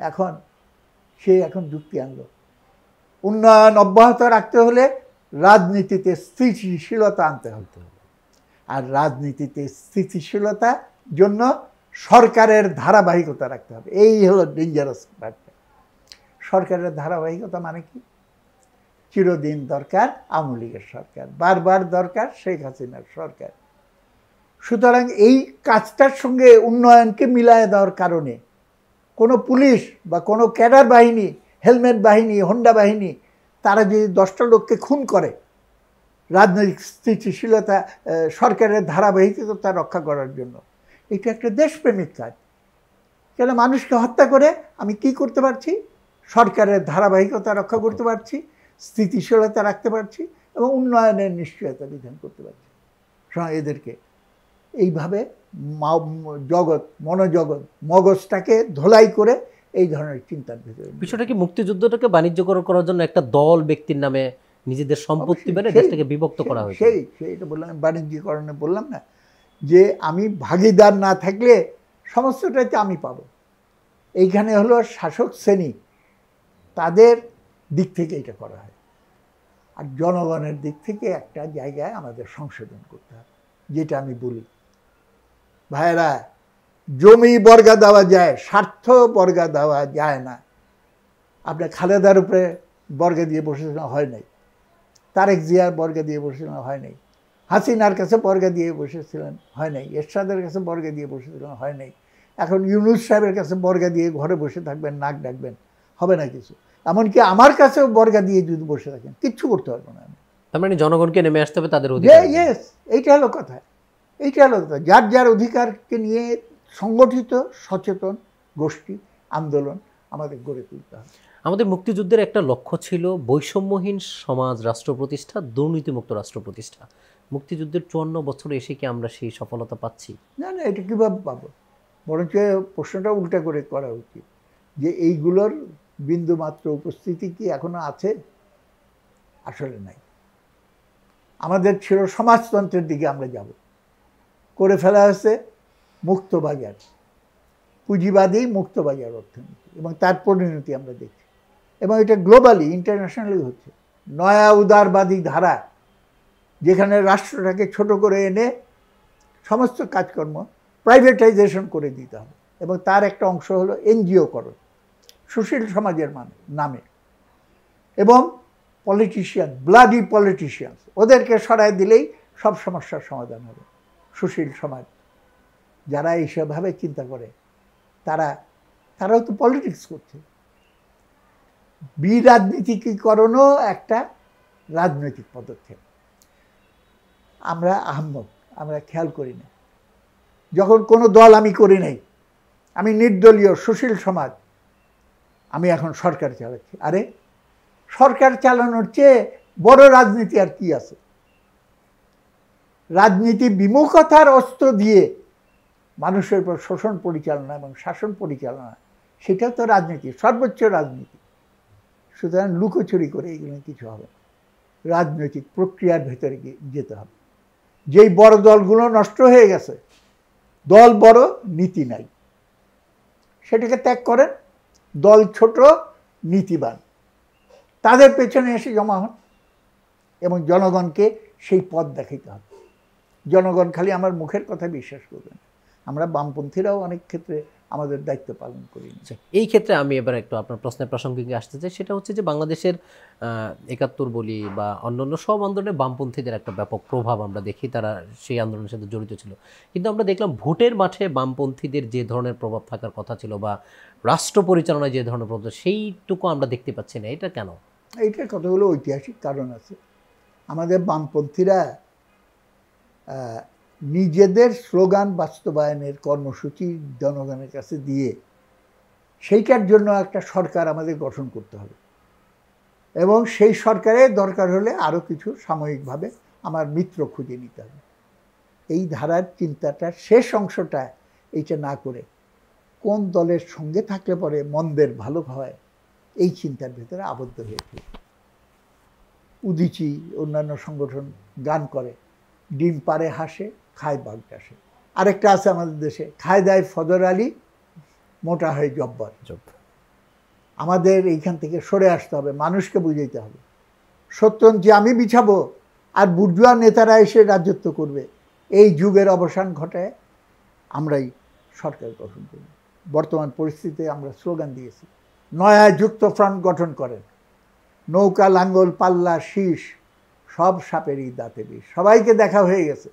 এখন যুক্তি আনলো, উন্নয়ন অব্যাহত রাখতে হলে রাজনীতিতে স্থিতিশীলতা আনতে হবে। আর রাজনীতিতে স্থিতিশীলতার জন্য সরকারের ধারাবাহিকতা রাখতে হবে। এই হলো ডেঞ্জারাস ব্যাপারটা। সরকারের ধারাবাহিকতা মানে কি? চিরদিন দরকার আওয়ামী লীগের সরকার, বারবার দরকার শেখ হাসিনার সরকার। সুতরাং এই কাজটার সঙ্গে উন্নয়নকে মিলায় দেওয়ার কারণে কোনো পুলিশ বা কোনো ক্যাডার বাহিনী, হেলমেট বাহিনী, হোন্ডা বাহিনী, তারা যদি 10টা লোককে খুন করে রাজনৈতিক স্থিতিশীলতা, সরকারের ধারাবাহিকতা রক্ষা করার জন্য, এটা একটা দেশপ্রেমিক কাজ। কেন মানুষকে হত্যা করে আমি কি করতে পারছি? সরকারের ধারাবাহিকতা রক্ষা করতে পারছি, স্থিতিশীলতা রাখতে পারছি, এবং উন্নয়নের নিশ্চয়তা বিধান করতে পারছি। এদেরকে এইভাবে মনোজগৎ, মগজটাকে ধোলাই করে এই ধরনের চিন্তার ভিতরে। বিষয়টা কি মুক্তিযুদ্ধটাকে বাণিজ্যকরণ করার জন্য একটা দল ব্যক্তির নামে নিজেদের সম্পত্তি বেড়ে দেশটাকে বিভক্ত করা হয়েছে? সেইটা বললাম, বাণিজ্যিকরণে বললাম না, যে আমি ভাগিদার না থাকলে সমস্তটাতে আমি পাবো। এইখানে হলো শাসক শ্রেণী, তাদের দিক থেকে এটা করা হয়, আর জনগণের দিক থেকে একটা জায়গায় আমাদের সংশোধন করতে হবে। যেটা আমি বলি, ভাইরা, জমি বর্গা দেওয়া যায়, স্বার্থ বর্গা দেওয়া যায় না। আপনার খালেদার উপরে বর্গা দিয়ে বসেছিলেন, হয় নাই। তারেক জিয়ার বর্গা দিয়ে বসেছিলেন, হয় নাই। হাসিনার কাছে বর্গা দিয়ে বসেছিলেন, হয় নাই। এরশাদের কাছে বর্গা দিয়ে বসেছিলেন, হয় নাই। এখন ইউনূস সাহেবের কাছে বর্গা দিয়ে ঘরে বসে থাকবেন, নাক ডাকবেন, হবে না কিছু। এমনকি আমার কাছেও বর্গা দিয়ে যদি বসে থাকেন, কিচ্ছু করতে পারবো না আমি। তার মানে জনগণকে নেমে আসতে হবে তাদের অধিকার। ইয়েস, এইটা হলো কথা, এইটা হলো কথা। যার যার অধিকারকে নিয়ে সংগঠিত সচেতন গোষ্ঠী, আন্দোলন আমাদের গড়ে তুলতে হবে। আমাদের মুক্তিযুদ্ধের একটা লক্ষ্য ছিল বৈষম্যহীন সমাজ রাষ্ট্র প্রতিষ্ঠা, দুর্নীতিমুক্ত রাষ্ট্র প্রতিষ্ঠা। মুক্তিযুদ্ধের 54 বছরে এসে কি আমরা সেই সফলতা পাচ্ছি? না, এটা কীভাবে পাবো? বরঞ্চ প্রশ্নটা উল্টা করে করা উচিত, যে এইগুলোর বিন্দুমাত্র উপস্থিতি কি এখনো আছে? আসলে নাই। আমাদের ছিল সমাজতন্ত্রের দিকে আমরা যাব, করে ফেলা হয়েছে মুক্ত বাজার, পুঁজিবাদী মুক্ত বাজার অর্থনীতি, এবং তার পরিণতি আমরা দেখছি। এবং এটা গ্লোবালি, ইন্টারন্যাশনালি হচ্ছে। নয়া উদারবাদী ধারা, যেখানে রাষ্ট্রটাকে ছোট করে এনে সমস্ত কাজকর্ম প্রাইভেটাইজেশন করে দিতে হবে, এবং তার একটা অংশ হলো এনজিওকরণ, সুশীল সমাজের নামে। এবং পলিটিশিয়ান, ব্লাডি পলিটিশিয়ানস, ওদেরকে সরায় দিলেই সব সমস্যার সমাধান হবে। সুশীল সমাজ যারা এইসবভাবে চিন্তা করে, তারাও তো পলিটিক্স করছে। বিরাজনীতিকরণও একটা রাজনৈতিক পদক্ষেপ। আমরা আহম্মক, আমরা খেয়াল করি না। যখন কোনো দল আমি করি নাই, আমি নির্দলীয় সুশীল সমাজ, আমি এখন সরকার চালাচ্ছি। আরে সরকার চালানোর চেয়ে বড় রাজনীতি আর কি আছে? রাজনীতি বিমুখতার অস্ত্র দিয়ে মানুষের উপর শোষণ পরিচালনা এবং শাসন পরিচালনা, সেটা তো রাজনীতি, সর্বোচ্চ রাজনীতি। সুতরাং লুকোচুরি করে এগুলো কিছু হবে না। রাজনৈতিক প্রক্রিয়ার ভেতরে যেতে হবে। যেই বড় দলগুলো নষ্ট হয়ে গেছে, দল বড়, নীতি নাই, সেটাকে ত্যাগ করেন। দল ছোট, নীতিবান, তাদের পেছনে এসে জমা হন এবং জনগণকে সেই পথ দেখাইতে হবে। জনগণ খালি আমার মুখের কথা বিশ্বাস করবে না। আমরা বামপন্থীরাও অনেক ক্ষেত্রে আমাদের দায়িত্ব পালন করি। এই ক্ষেত্রে আমি এবার একটু আপনার প্রশ্নের প্রসঙ্গে আসতে চাই। সেটা হচ্ছে যে বাংলাদেশের ৭১ বলি বা অন্যান্য সব আন্দোলনে বামপন্থীদের একটা ব্যাপক প্রভাব আমরা দেখি, তারা সেই আন্দোলনের সাথে জড়িত ছিল। কিন্তু আমরা দেখলাম ভোটের মাঠে বামপন্থীদের যে ধরনের প্রভাব থাকার কথা ছিল বা রাষ্ট্র পরিচালনায় যে ধরনের প্রভাব, সেইটুকু আমরা দেখতে পাচ্ছি না। এটা কেন? এইটার কতগুলো ঐতিহাসিক কারণ আছে। আমাদের বামপন্থীরা নিজেদের স্লোগান বাস্তবায়নের কর্মসূচি জনগণের কাছে দিয়ে সেইটার জন্য একটা সরকার আমাদের গঠন করতে হবে এবং সেই সরকারের দরকার হলে আরও কিছু সাময়িকভাবে আমার মিত্র খুঁজে নিতে হবে। এই ধারার চিন্তাটার শেষ অংশটা এইটা না করে কোন দলের সঙ্গে থাকলে পরে মন্দের ভালো হয়, এই চিন্তার ভেতরে আবদ্ধ হয়েছে। উদীচী অন্যান্য সংগঠন গান করে, ডিম পারে হাসে, খায় বাগডাসে। আরেকটা আছে আমাদের দেশে, খায় দায় ফজর আলী, মোটা হয় জব্বার। আমাদের এইখান থেকে সরে আসতে হবে, মানুষকে বুঝাইতে হবে সত্যি আমি বিছাবো আর বুর্জুয়া নেতারা এসে রাজত্ব করবে। এই যুগের অবসান ঘটায় আমরাই সরকার গঠন করি। বর্তমান পরিস্থিতিতে আমরা স্লোগান দিয়েছি, নয়া যুক্ত ফ্রন্ট গঠন করেন, নৌকা লাঙ্গল পাল্লা শীষ সব সাপেরই দাঁতে বিষ। সবাইকে দেখা হয়ে গেছে,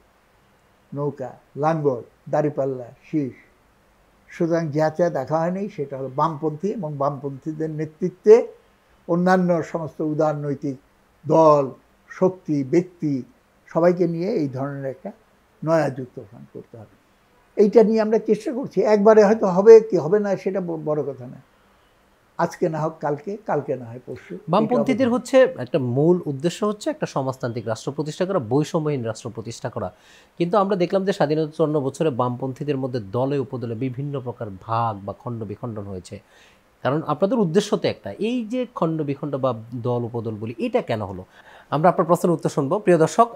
নৌকা লাঙ্গল দাড়িপাল্লা শীষ। সুতরাং যা দেখা হয়নি সেটা হলো বামপন্থী এবং বামপন্থীদের নেতৃত্বে অন্যান্য সমস্ত উদারনৈতিক দল, শক্তি, ব্যক্তি সবাইকে নিয়ে এই ধরনের একটা নয়া যুক্ত ফ্রন্ট করতে হবে। এইটা নিয়ে আমরা চেষ্টা করছি। একবারে হয়তো হবে কি হবে না সেটা বড় কথা না, আজকে না হোক কালকে, কালকে না হয় পরশু। বামপন্থীদের হচ্ছে একটা মূল উদ্দেশ্য হচ্ছে একটা সমাজতান্ত্রিক রাষ্ট্র প্রতিষ্ঠা করা, বৈষম্যহীন রাষ্ট্র প্রতিষ্ঠা করা। কিন্তু আমরা দেখলাম যে স্বাধীনতা ৫৪ বছরে বামপন্থীদের মধ্যে দলে উপদলে বিভিন্ন প্রকার ভাগ বা খণ্ড বিখণ্ডন হয়েছে। কারণ আপনাদের উদ্দেশ্য তো একটা, এই যে খণ্ড বিখণ্ড বা দল উপদল বলি, এটা কেন হলো? আমরা আপনার প্রশ্নের উত্তর শুনবো। প্রিয় দর্শক,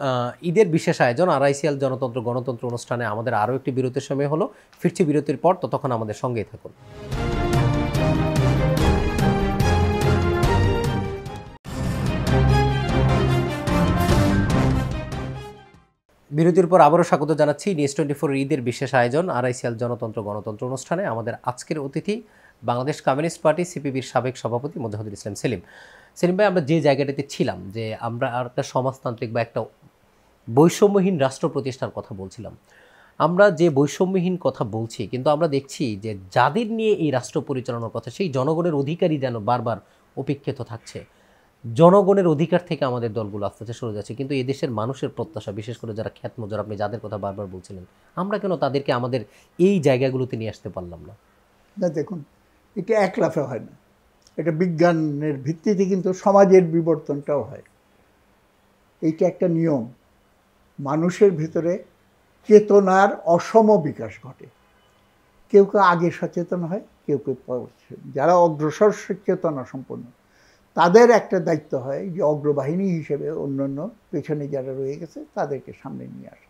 ঈদের বিশেষ আয়োজন আরআইসিএল জনতন্ত্র গণতন্ত্র অনুষ্ঠানে আমাদের আরও একটি বিরতির সময় হলো। ফিরছি বিরতির পর, ততক্ষণ আমাদের সঙ্গেই থাকুন। বিরতির পর আবারও স্বাগত জানাচ্ছি নিউজ 24 ঈদের বিশেষ আয়োজন আরআইসিএল জনতন্ত্র গণতন্ত্র অনুষ্ঠানে। আমাদের আজকের অতিথি বাংলাদেশ কমিউনিস্ট পার্টি সিপিবির সাবেক সভাপতি মোজাহিদুল ইসলাম সেলিম। সেলিম ভাই, আমরা যে জায়গাটাতে ছিলাম, যে আমরা আর একটা সমাজতান্ত্রিক বা একটা বৈষম্যহীন রাষ্ট্র প্রতিষ্ঠার কথা বলছিলাম। আমরা যে বৈষম্যহীন কথা বলছি, কিন্তু আমরা দেখছি যে যাদের নিয়ে এই রাষ্ট্র পরিচালনার কথা, সেই জনগণের অধিকারই যেন বারবার উপেক্ষিত থাকছে। জনগণের অধিকার থেকে আমাদের দলগুলো আস্তে আস্তে সরে যাচ্ছে। কিন্তু এদেশের মানুষের প্রত্যাশা, বিশেষ করে যারা খ্যাত মজুর, আপনি যাদের কথা বারবার বলছিলেন, আমরা কেন তাদেরকে আমাদের এই জায়গাগুলোতে নিয়ে আসতে পারলাম না? না, দেখুন, এটা এক লাফে হয় না, এটা বিজ্ঞানের ভিত্তিতে কিন্তু সমাজের বিবর্তনটাও হয়। এইটা একটা নিয়ম, মানুষের ভিতরে চেতনার অসম বিকাশ ঘটে। কেউ কেউ আগে সচেতন হয়, কেউ কেউ যারা অগ্রসর চেতনা সম্পন্ন, তাদের একটা দায়িত্ব হয় যে অগ্রবাহিনী হিসেবে অন্যান্য পেছনে যারা রয়ে গেছে তাদেরকে সামনে নিয়ে আসা।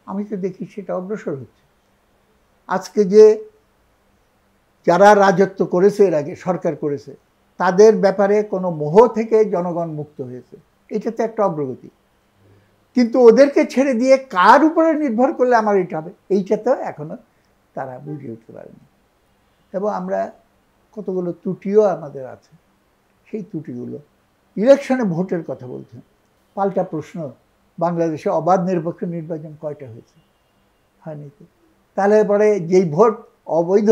আমি তো দেখি সেটা অগ্রসর হচ্ছে। আজকে যে যারা রাজত্ব করেছে, এর আগে সরকার করেছে, তাদের ব্যাপারে কোনো মোহ থেকে জনগণ মুক্ত হয়েছে, এটা তো একটা অগ্রগতি। কিন্তু ওদেরকে ছেড়ে দিয়ে কার উপরে নির্ভর করলে আমার এটা হবে, এইটা তো এখনো তারা বুঝে উঠতে পারেনি। এবং আমরা কতগুলো ত্রুটিও আমাদের আছে, সেই ত্রুটিগুলো ইলেকশনে ভোটের কথা বলছেন। পাল্টা প্রশ্ন, বাংলাদেশে অবাধ নিরপেক্ষ নির্বাচন কয়টা হয়েছে? হয়নি তো। তাহলে পরে যেই ভোট অবৈধ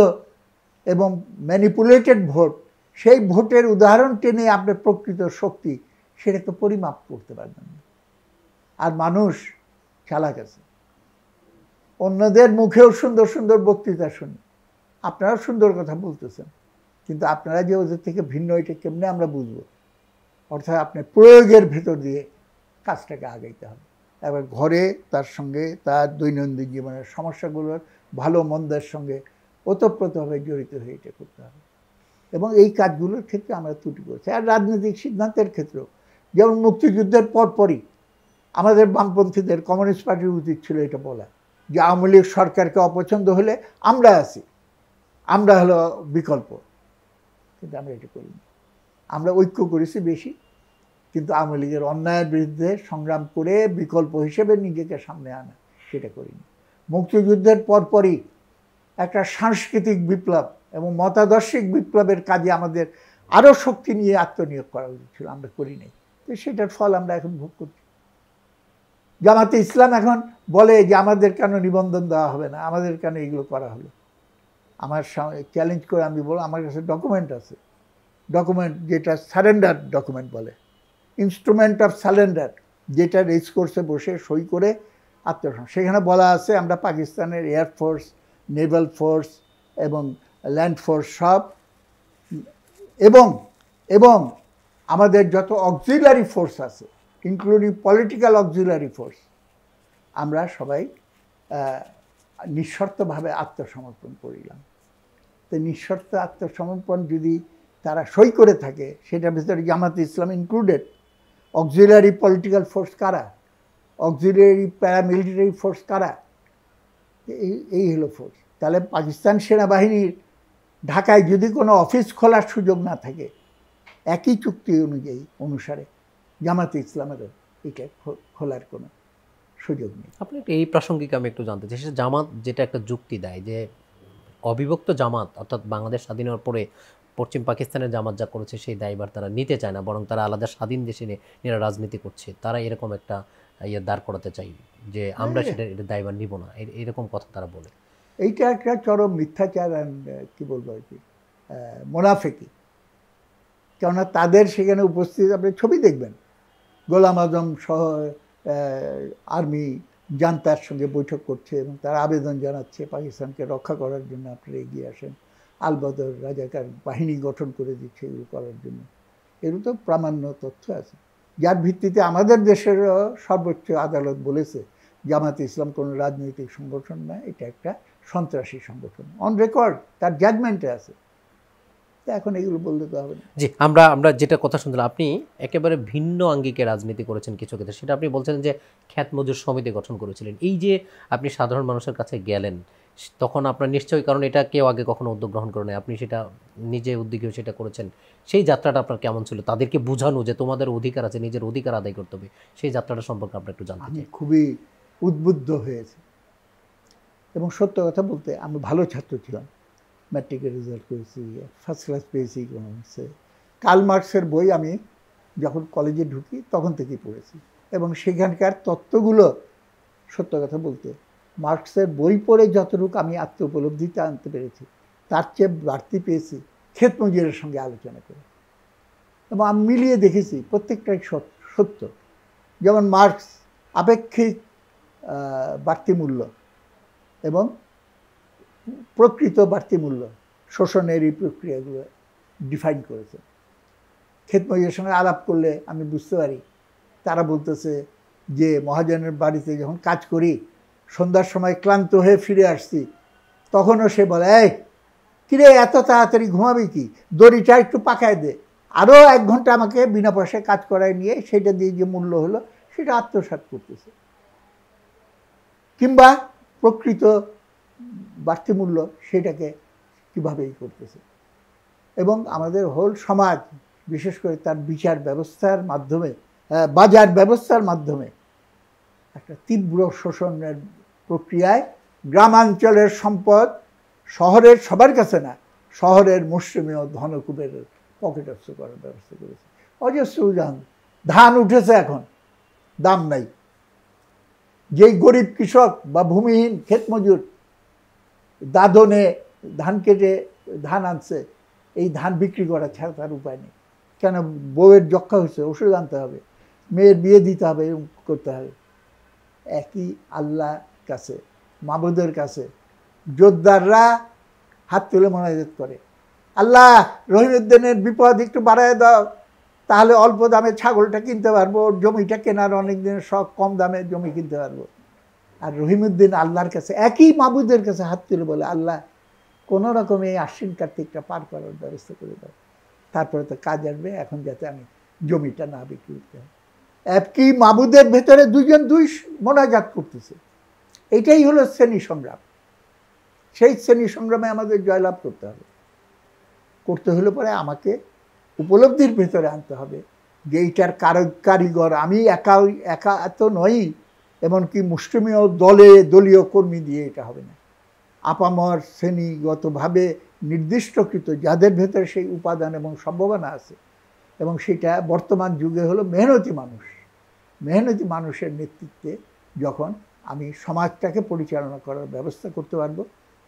এবং ম্যানিপুলেটেড ভোট, সেই ভোটের উদাহরণ টেনে আপনার প্রকৃত শক্তি সেটা তো পরিমাপ করতে পারবেন না। আর মানুষ চালাক আছে, অন্যদের মুখেও সুন্দর সুন্দর বক্তৃতা শুনি, আপনারাও সুন্দর কথা বলতেছেন, কিন্তু আপনারা যে ওদের থেকে ভিন্ন, এটা কেমনে আমরা বুঝবো? অর্থাৎ আপনার প্রয়োগের ভেতর দিয়ে কাজটাকে আগাইতে হবে। এবার ঘরে তার সঙ্গে তার দৈনন্দিন জীবনের সমস্যাগুলোর ভালো মন্দের সঙ্গে ওতপ্রোতভাবে জড়িত হয়ে এটা করতে হবে। এবং এই কাজগুলোর ক্ষেত্রে আমরা ত্রুটি করেছি। আর রাজনৈতিক সিদ্ধান্তের ক্ষেত্রেও, যেমন মুক্তিযুদ্ধের পরপরই আমাদের বামপন্থীদের, কমিউনিস্ট পার্টির উচিত ছিল এটা বলা যে আওয়ামী লীগ সরকারকে অপছন্দ হলে আমরা আছি, আমরা হলো বিকল্প। কিন্তু আমরা এটা করিনি। আমরা ঐক্য করেছি বেশি, কিন্তু আওয়ামী লীগের অন্যায়ের বিরুদ্ধে সংগ্রাম করে বিকল্প হিসেবে নিজেকে সামনে আনা, সেটা করিনি। মুক্তিযুদ্ধের পরপরই একটা সাংস্কৃতিক বিপ্লব এবং মতাদর্শিক বিপ্লবের কাজে আমাদের আরও শক্তি নিয়ে আত্মনিয়োগ করা উচিত ছিল, আমরা করি নাই। তো সেটার ফল আমরা এখন ভোগ করছি। জামাতে ইসলাম এখন বলে যে আমাদের কেন নিবন্ধন দেওয়া হবে না, আমাদের কেন এগুলো করা হলো। আমার চ্যালেঞ্জ করে আমি বলবো, আমার কাছে ডকুমেন্ট আছে, ডকুমেন্ট যেটা সারেন্ডার ডকুমেন্ট বলে, ইনস্ট্রুমেন্ট অফ সারেন্ডার, যেটা রেজ কোর্সে বসে সই করে আত্মসমর্পণ। সেখানে বলা আছে আমরা পাকিস্তানের এয়ারফোর্স, নেভাল ফোর্স এবং ল্যান্ড ফোর্স সব, এবং আমাদের যত অক্সিলারি ফোর্স আছে ইনক্লুডিং পলিটিক্যাল অক্সিলারি ফোর্স, আমরা সবাই নিঃশর্তভাবে আত্মসমর্পণ করিলাম। তো নিঃশর্ত আত্মসমর্পণ যদি তারা সই করে থাকে, সেটার ভিতরে জামাতে ইসলাম ইনক্লুডেড। অক্সিলারি পলিটিক্যাল ফোর্স কারা? অক্সিলারি প্যারামিলিটারি ফোর্স কারা? এই হলো ফোর্স। তাহলে পাকিস্তান সেনাবাহিনীর ঢাকায় যদি কোনো অফিস খোলার সুযোগ না থাকে, একই চুক্তি অনুসারে জামাতে ইসলামেরও এটা খোলার কোনো সুযোগ নেই। আপনি এই প্রাসঙ্গিক আমি একটু জানতে চাই, জামাত যেটা একটা যুক্তি দেয় যে অবিভক্ত জামাত, অর্থাৎ বাংলাদেশ স্বাধীন হওয়ার পরে পশ্চিম পাকিস্তানের জামাত যা করেছে সেই দায়ভার তারা নিতে চায় না, বরং তারা আলাদা স্বাধীন দেশে নিয়ে রাজনীতি করছে। তারা এরকম একটা দাঁড় করাতে চাই যে আমরা সেটা দায়ভার নিব না, এরকম কথা তারা বলে। এইটা একটা চরম মিথ্যাচার, কি বলবো আর কি, মোনাফেকি। কেননা তাদের সেখানে উপস্থিত, আপনি ছবি দেখবেন, গোলাম আজম সহ আর্মি জান্তার সঙ্গে বৈঠক করছে এবং তারা আবেদন জানাচ্ছে পাকিস্তানকে রক্ষা করার জন্য আপনারা এগিয়ে আসেন। আলবদর রাজাকার বাহিনী গঠন করে দিচ্ছে এগুলো করার জন্য। এগুলো তো প্রামাণ্য তথ্য আছে, যার ভিত্তিতে আমাদের দেশের সর্বোচ্চ আদালত বলেছে জামাতে ইসলাম কোনো রাজনৈতিক সংগঠন না, এটা একটা সন্ত্রাসী সংগঠন। অন রেকর্ড তার জাজমেন্টে আছে। এখন এগুলো বলতে তো হবে না। জি, আমরা যেটা কথা শুনছিলাম, আপনি একেবারে ভিন্ন আঙ্গিকে রাজনীতি করেছেন কিছু ক্ষেত্রে, সেটা আপনি বলছেন যে খ্যাত মজুর সমিতি গঠন করেছিলেন। এই যে আপনি সাধারণ মানুষের কাছে গেলেন, তখন আপনার নিশ্চয়ই, কারণ এটা কেউ আগে কখনো উদ্যোগ গ্রহণ করে নাই, আপনি সেটা নিজে উদ্যোগেও সেটা করেছেন। সেই যাত্রাটা আপনার কেমন ছিল? তাদেরকে বোঝানো যে তোমাদের অধিকার আছে, নিজের অধিকার আদায় করতে হবে, সেই যাত্রাটা সম্পর্কে আমরা একটু জানতে চাই। খুবই উদ্বুদ্ধ হয়েছে এবং সত্য কথা বলতে আমি ভালো ছাত্র ছিলাম, ম্যাট্রিকের রেজাল্ট করেছি, ফার্স্ট ক্লাস পেয়েছি ইকোনমিক্সে। কার্ল মার্কসের বই আমি যখন কলেজে ঢুকি তখন থেকেই পড়েছি এবং সেখানকার তত্ত্বগুলো, সত্য কথা বলতে, মার্কসের বই পড়ে যতটুকু আমি আত্ম উপলব্ধিতে আনতে পেরেছি তার চেয়ে বাড়তি পেয়েছি ক্ষেত মজুরের সঙ্গে আলোচনা করে। এবং আমি মিলিয়ে দেখেছি প্রত্যেকটাই সত্য। যেমন মার্কস আপেক্ষিক বাড়তি মূল্য এবং প্রকৃত বাড়তি মূল্য, শোষণের এই প্রক্রিয়াগুলো ডিফাইন করেছে। ক্ষেত মজুরের সঙ্গে আলাপ করলে আমি বুঝতে পারি, তারা বলতেছে যে মহাজনের বাড়িতে যখন কাজ করি, সন্ধ্যার সময় ক্লান্ত হয়ে ফিরে আসছি, তখনও সে বলে, এই কিরে এত তাড়াতাড়ি ঘুমাবি কি, দড়িটা একটু পাকায় দে, আরও 1 ঘন্টা আমাকে বিনা পয়সায় কাজ করায় নিয়ে সেটা দিয়ে যে মূল্য হলো সেটা আত্মসাৎ করতেছে। কিংবা প্রকৃত বাড়তি মূল্য সেটাকে কীভাবেই করতেছে। এবং আমাদের হোল সমাজ, বিশেষ করে তার বিচার ব্যবস্থার মাধ্যমে, বাজার ব্যবস্থার মাধ্যমে একটা তীব্র শোষণের প্রক্রিয়ায় গ্রামাঞ্চলের সম্পদ শহরের সবার কাছে না, শহরের মুষ্টিমেয় ধনকুবেরের পকেটস্থ করার ব্যবস্থা করেছে। অজস্র উদাহরণ। ধান উঠেছে, এখন দাম নাই। যেই গরিব কৃষক বা ভূমিহীন ক্ষেত মজুর দাদনে ধান কেটে ধান আনছে, এই ধান বিক্রি করা ছাড়া তার উপায় নেই। কেন? বউয়ের যক্ষা হয়েছে, ওষুধ আনতে হবে, মেয়ের বিয়ে দিতে হবে, করতে হবে। একই আল্লাহর কাছে, মাবুদের কাছে যোদ্ধাররা হাত তুলে মোনাজাত করে, আল্লাহ রহিমউদ্দিনের বিপদ একটু বাড়ায় দাও, তাহলে অল্প দামে ছাগলটা কিনতে পারবো, জমিটা কেনার অনেক দিনের শখ, কম দামে জমি কিনতে পারবো। আর রহিমউদ্দিন আল্লাহর কাছে, একই মাবুদের কাছে হাত তুলে বলে, আল্লাহ কোনো রকমে এই আশ্বিন কার্তিকটা পার করার ব্যবস্থা করে দাও, তারপরে তো কাজ আসবে, এখন যাতে আমি জমিটা না বিক্রি করতে হয়। একই মাবুদের ভেতরে দুজন দুই মোনাজাত করতেছে। এটাই হলো শ্রেণী সংগ্রাম। সেই শ্রেণী সংগ্রামে আমাদের জয়লাভ করতে হবে। করতে হলে পরে আমাকে উপলব্ধির ভেতরে আনতে হবে যে এইটার কারিগর আমি একা এত নই, এমনকি মুষ্টিমেয় দলীয় কর্মী দিয়ে এটা হবে না। আপামর শ্রেণীগতভাবে নির্দিষ্টকৃত যাদের ভেতরে সেই উপাদান এবং সম্ভাবনা আছে, এবং সেটা বর্তমান যুগে হলো মেহনতি মানুষের নেতৃত্বে যখন আমি সমাজটাকে পরিচালনা করার ব্যবস্থা করতে পারবো,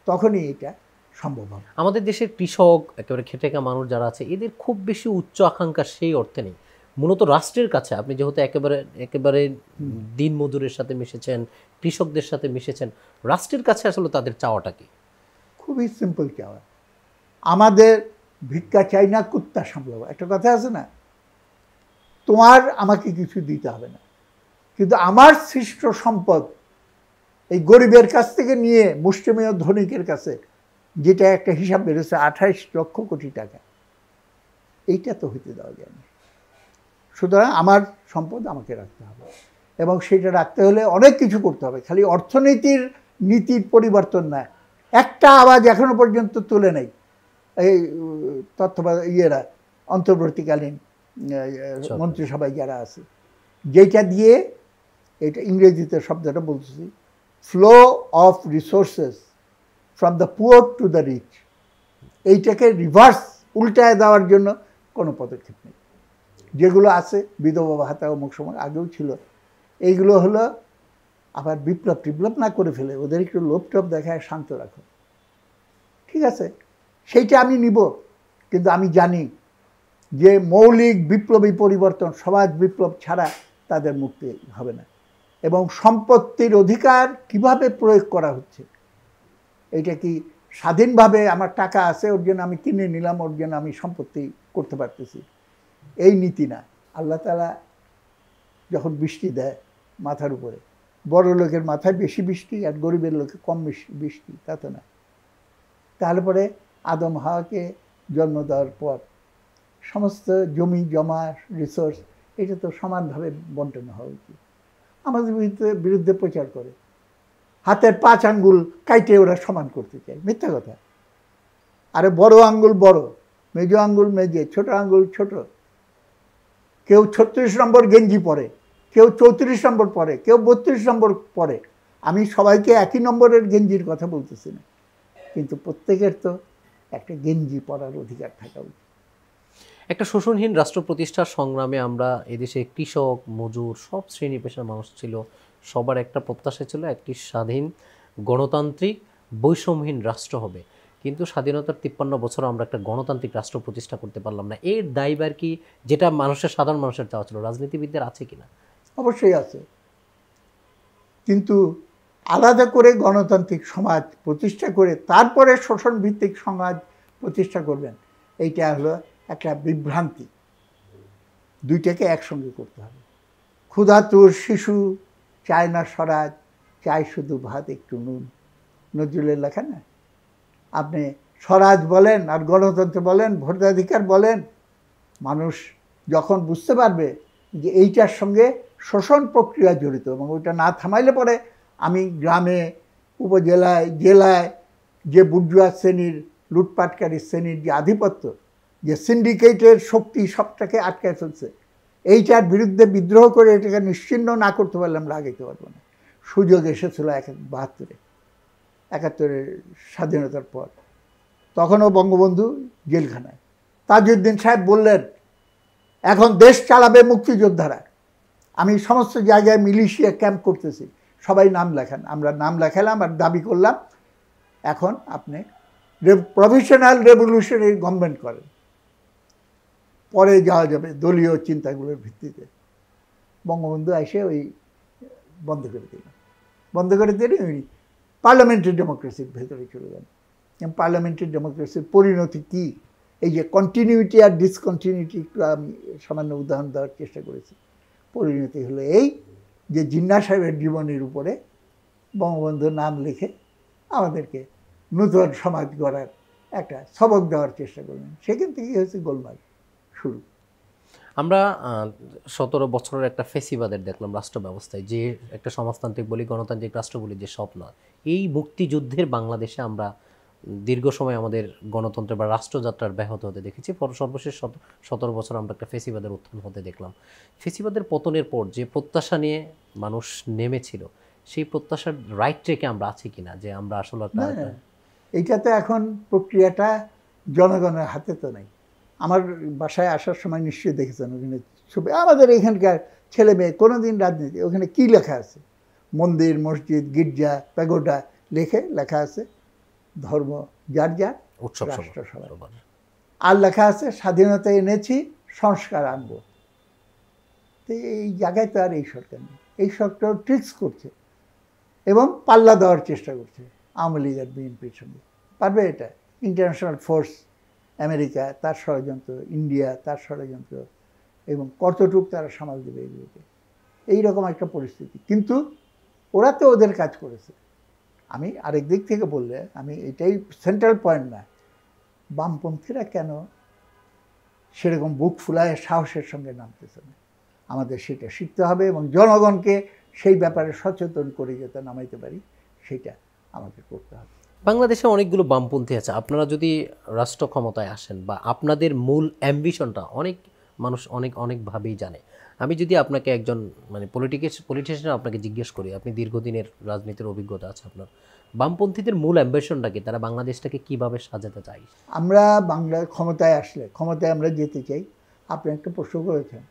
তখনই এটা সম্ভব হবে। আমাদের দেশের কৃষক, একেবারে খেটে খাওয়া মানুষ যারা আছে, এদের খুব বেশি উচ্চ আকাঙ্ক্ষা সেই অর্থে নেই। মূলত রাষ্ট্রের কাছে আপনি যেহেতু একেবারে দিন মজুরের সাথে মিশেছেন, কৃষকদের সাথে মিশেছেন, রাষ্ট্রের কাছে আসলে তাদের চাওয়াটা কি? খুবই সিম্পল চাওয়া। আমাদের ভিক্ষা চাই না, কুত্তা সামলাবো, একটা কথা আছে না, তোমার আমাকে কিছু দিতে হবে না, কিন্তু আমার সৃষ্ট সম্পদ এই গরিবের কাছ থেকে নিয়ে মুষ্টিমেয় ধনিকের কাছে, যেটা একটা হিসাব বেরোচ্ছে 28 লক্ষ কোটি টাকা, এইটা তো হইতে দেওয়া যায় না। সুতরাং আমার সম্পদ আমাকে রাখতে হবে, এবং সেটা রাখতে হলে অনেক কিছু করতে হবে, খালি নীতির পরিবর্তন না। একটা আওয়াজ এখনো পর্যন্ত তুলে নেই এই অন্তর্বর্তীকালীন মন্ত্রিসভায় যারা আছে, যেটা দিয়ে, এটা ইংরেজিতে শব্দটা বলতেছি, flow of resources from the poor to the rich, এইটাকে রিভার্স উল্টায় দেওয়ার জন্য কোনো পদক্ষেপ নেই। যেগুলো আছে বিধবা ভাতা অমুক সময় আগেও ছিল, এইগুলো হলো আবার বিপ্লব না করে ফেলে ওদের একটু লোভটোপ দেখায় শান্ত রাখো, ঠিক আছে, সেইটা আমি নিব। কিন্তু আমি জানি যে মৌলিক বিপ্লবী পরিবর্তন, সমাজ বিপ্লব ছাড়া তাদের মুক্তি হবে না। এবং সম্পত্তির অধিকার কিভাবে প্রয়োগ করা হচ্ছে, এইটা কি স্বাধীনভাবে আমার টাকা আছে ওর জন্য আমি কিনে নিলাম, ওর জন্য আমি সম্পত্তি করতে পারতেছি, এই নীতি না। আল্লাহ তাআলা যখন বৃষ্টি দেয় মাথার উপরে, বড় লোকের মাথায় বেশি বৃষ্টি আর গরিবের লোকে কম বৃষ্টি, তা তো না। তাহলে পরে আদম হাওয়াকে জন্ম দেওয়ার পর সমস্ত জমি জমা রিসোর্স এটা তো সমানভাবে বন্টন হওয়া উচিত। আমাদের বিরুদ্ধে প্রচার করে, হাতের 5 আঙ্গুল কাইটে ওরা সমান করতে চায়, মিথ্যা কথা। আরে বড় আঙ্গুল বড়, মেজো আঙ্গুল মেজে, ছোট আঙ্গুল ছোট। কেউ 36 নম্বর গেঞ্জি পরে, কেউ 34 নম্বর পরে, কেউ 32 নম্বর পরে। আমি সবাইকে একই নম্বরের গেঞ্জির কথা বলতেছি না, কিন্তু প্রত্যেকের তো একটা গেঞ্জি পরার অধিকার থাকা উচিত। একটা শোষণহীন রাষ্ট্র প্রতিষ্ঠার সংগ্রামে আমরা এদেশে কৃষক, মজুর, সব শ্রেণী পেশার মানুষ ছিল, সবার একটা প্রত্যাশা ছিল একটি স্বাধীন, গণতান্ত্রিক, বৈষম্যহীন রাষ্ট্র হবে। কিন্তু স্বাধীনতার 53 বছর আমরা একটা গণতান্ত্রিক রাষ্ট্র প্রতিষ্ঠা করতে পারলাম না। এর দায়ভার কি, যেটা সাধারণ মানুষের চাওয়া ছিল, রাজনীতিবিদদের আছে কিনা? অবশ্যই আছে, কিন্তু আলাদা করে গণতান্ত্রিক সমাজ প্রতিষ্ঠা করে তারপরে শোষণ ভিত্তিক সমাজ প্রতিষ্ঠা করবেন, এইটা হলো একটা বিভ্রান্তি। দুইটাকে একসঙ্গে করতে হবে। ক্ষুধাতুর শিশু চায় না স্বরাজ, চায় শুধু ভাত একটু নুন, নজরুলের লেখা না? আপনি স্বরাজ বলেন আর গণতন্ত্র বলেন, ভোটাধিকার বলেন, মানুষ যখন বুঝতে পারবে যে এইটার সঙ্গে শোষণ প্রক্রিয়া জড়িত, এবং ওইটা না থামাইলে পরে আমি গ্রামে, উপজেলায়, জেলায় যে বুর্জুয়া শ্রেণীর, লুটপাটকারী শ্রেণীর যে আধিপত্য, যে সিন্ডিকেটের শক্তি সবটাকে আটকায় ফেলছে, এইটার বিরুদ্ধে বিদ্রোহ করে এটাকে নিশ্চিহ্ন না করতে পারলে আমরা আগাইতে পারবো না। সুযোগ এসেছিল 71-এর স্বাধীনতার পর, তখনও বঙ্গবন্ধু জেলখানায়। তাজউদ্দিন সাহেব বললেন এখন দেশ চালাবে মুক্তিযোদ্ধারা, আমি সমস্ত জায়গায় মিলিশিয়া ক্যাম্প করতেছি, সবাই নাম লেখান। আমরা নাম লেখালাম আর দাবি করলাম এখন আপনি প্রফেশনাল রেভলিউশনারি গভর্নমেন্ট করেন, পরে যাওয়া যাবে দলীয় চিন্তাগুলোর ভিত্তিতে। বঙ্গবন্ধু এসে ওই বন্ধ করে দিলেন, বন্ধ করে দিলে ওই পার্লামেন্টারি ডেমোক্রেসির ভেতরে চলে গেল। পার্লামেন্টারি ডেমোক্রেসির পরিণতি কী এই যে কন্টিনিউটি আর ডিসকন্টিনিউটি একটু আমি সামান্য উদাহরণ দেওয়ার চেষ্টা করেছি। পরিণতি হলো এই যে জিন্নাহ সাহেবের জীবনের উপরে বঙ্গবন্ধুর নাম লিখে আমাদেরকে নূতন সমাজ গড়ার একটা সবক দেওয়ার চেষ্টা করলেন। সেখান থেকেই হয়েছে গোলমাল শুরু। আমরা 17 বছরের একটা ফেসিবাদের দেখলাম রাষ্ট্র ব্যবস্থায়, যে একটা সমাজতান্ত্রিক বলি, গণতান্ত্রিক রাষ্ট্র বলি, যে স্বপ্ন, এই মুক্তিযুদ্ধের বাংলাদেশে আমরা দীর্ঘ সময় আমাদের গণতন্ত্র বা রাষ্ট্রযাত্রার ব্যাহত হতে দেখেছি। সর্বশেষ 17 বছর আমরা একটা ফেসিবাদের উত্থান হতে দেখলাম। ফেসিবাদের পতনের পর যে প্রত্যাশা নিয়ে মানুষ নেমেছিল, সেই প্রত্যাশার রাইট ট্রেকে আমরা আছি কিনা, যে আমরা আসলে একটা এইটা তো এখন প্রক্রিয়াটা জনগণের হাতে তো নেই। আমার বাসায় আসার সময় নিশ্চয়ই দেখেছেন ওখানে ছবি, আমাদের এখানকার ছেলে মেয়ে কোনোদিন রাজনীতি, ওখানে কি লেখা আছে? মন্দির, মসজিদ, গির্জা, প্যাগোডা লেখা আছে ধর্ম যার যার, উৎসব রাষ্ট্র সবার। আর লেখা আছে স্বাধীনতা এনেছি, সংস্কার আনবো। তো এই জায়গায় তো আর এই সরকার নেই। এই সরকার ট্রিক্স করছে এবং পাল্লা দেওয়ার চেষ্টা করছে আওয়ামী লীগ আর বিএনপির সঙ্গে। পারবে এটা? ইন্টারন্যাশনাল ফোর্স, আমেরিকা তার ষড়যন্ত্র, ইন্ডিয়া তার ষড়যন্ত্র, এবং কতটুক তারা সামাল দেবে এগুলোকে, এইরকম একটা পরিস্থিতি। কিন্তু ওরা তো ওদের কাজ করেছে। আমি আরেক দিক থেকে বললে, আমি এটাই সেন্ট্রাল পয়েন্ট না, বামপন্থীরা কেন সেরকম বুক ফুলায় সাহসের সঙ্গে নামতেছে না? আমাদের সেটা শিখতে হবে এবং জনগণকে সেই ব্যাপারে সচেতন করে যাতে নামাইতে পারি, সেটা আমাদের করতে হবে। বাংলাদেশে অনেকগুলো বামপন্থী আছে। আপনারা যদি রাষ্ট্র ক্ষমতায় আসেন, বা আপনাদের মূল অ্যাম্বিশনটা অনেক মানুষ অনেকভাবেই জানে। আমি যদি আপনাকে একজন পলিটিশিয়ান আপনাকে জিজ্ঞেস করি, আপনি দীর্ঘদিনের রাজনীতির অভিজ্ঞতা আছে আপনার, বামপন্থীদের মূল অ্যাম্বিশনটা কি? তারা বাংলাদেশটাকে কিভাবে সাজাতে চায়? আমরা বাংলার ক্ষমতায় আসলে, ক্ষমতায় আমরা যেতে চাই। আপনি একটা প্রশ্ন করেছেন,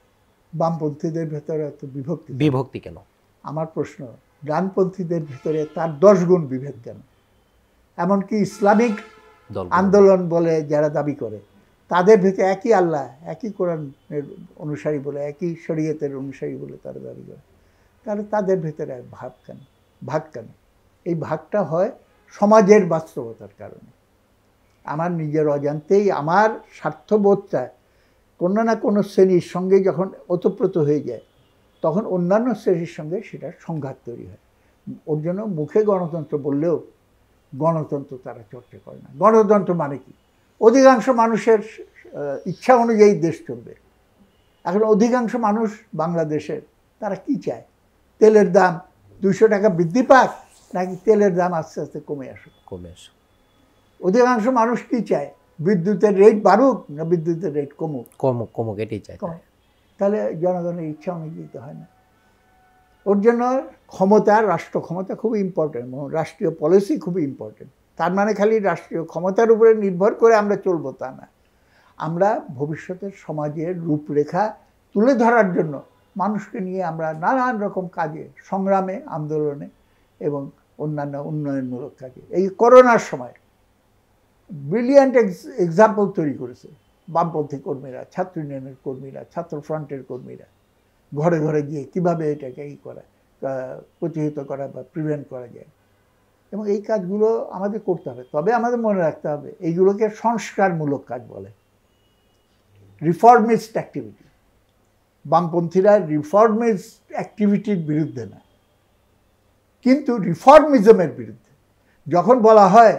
বামপন্থীদের ভেতরে এত বিভক্তি কেন? আমার প্রশ্ন, ডানপন্থীদের ভেতরে তার 10 গুণ বিভেদ কেন? এমনকি ইসলামিক আন্দোলন বলে যারা দাবি করে, তাদের ভেতরে একই আল্লাহ, একই কোরআনের অনুসারী বলে, একই শরীয়তের অনুসারী বলে তারা দাবি করে, তাহলে তাদের ভেতরে ভাগ কেন? এই ভাগটা হয় সমাজের বাস্তবতার কারণে। আমার নিজের অজান্তেই আমার স্বার্থবোধটা কোনো না কোনো শ্রেণীর সঙ্গে যখন ওতপ্রোত হয়ে যায়, তখন অন্যান্য শ্রেণীর সঙ্গে সেটা সংঘাত তৈরি হয়। ওর জন্য মুখে গণতন্ত্র বললেও গণতন্ত্র তারা চর্চা করে না। গণতন্ত্র মানে কি? অধিকাংশ মানুষের ইচ্ছা অনুযায়ী দেশ চলবে। এখন অধিকাংশ মানুষ বাংলাদেশের, তারা কি চায়? তেলের দাম 200 টাকা বৃদ্ধি পাক, নাকি তেলের দাম আস্তে আস্তে কমে আসুক? অধিকাংশ মানুষ কি চায়? বিদ্যুতের রেট বাড়ুক না বিদ্যুতের রেট কমুক? এটাই চায়। তাহলে জনগণের ইচ্ছা অনুযায়ী তো হয় না। ওর জন্য ক্ষমতা, রাষ্ট্র ক্ষমতা খুবই ইম্পর্টেন্ট, রাষ্ট্রীয় পলিসি খুবই ইম্পর্টেন্ট। তার মানে খালি রাষ্ট্রীয় ক্ষমতার উপরে নির্ভর করে আমরা চলবো তা না। আমরা ভবিষ্যতের সমাজের রূপরেখা তুলে ধরার জন্য মানুষকে নিয়ে আমরা নানান রকম কাজে, সংগ্রামে, আন্দোলনে এবং অন্যান্য উন্নয়নমূলক কাজে, এই করোনার সময় ব্রিলিয়ান্ট এক্সাম্পল তৈরি করেছে বামপন্থী কর্মীরা, ছাত্র ইউনিয়নের কর্মীরা, ছাত্র ফ্রন্টের কর্মীরা। ঘরে ঘরে গিয়ে কীভাবে এটাকে প্রতিহত করা বা প্রিভেন্ট করা যায়, এবং এই কাজগুলো আমাদের করতে হবে। তবে আমাদের মনে রাখতে হবে, এইগুলোকে সংস্কারমূলক কাজ বলে, রিফর্মিস্ট অ্যাক্টিভিটি। বামপন্থীরা রিফর্মিস্ট অ্যাক্টিভিটির বিরুদ্ধে না, কিন্তু রিফর্মিজমের বিরুদ্ধে। যখন বলা হয়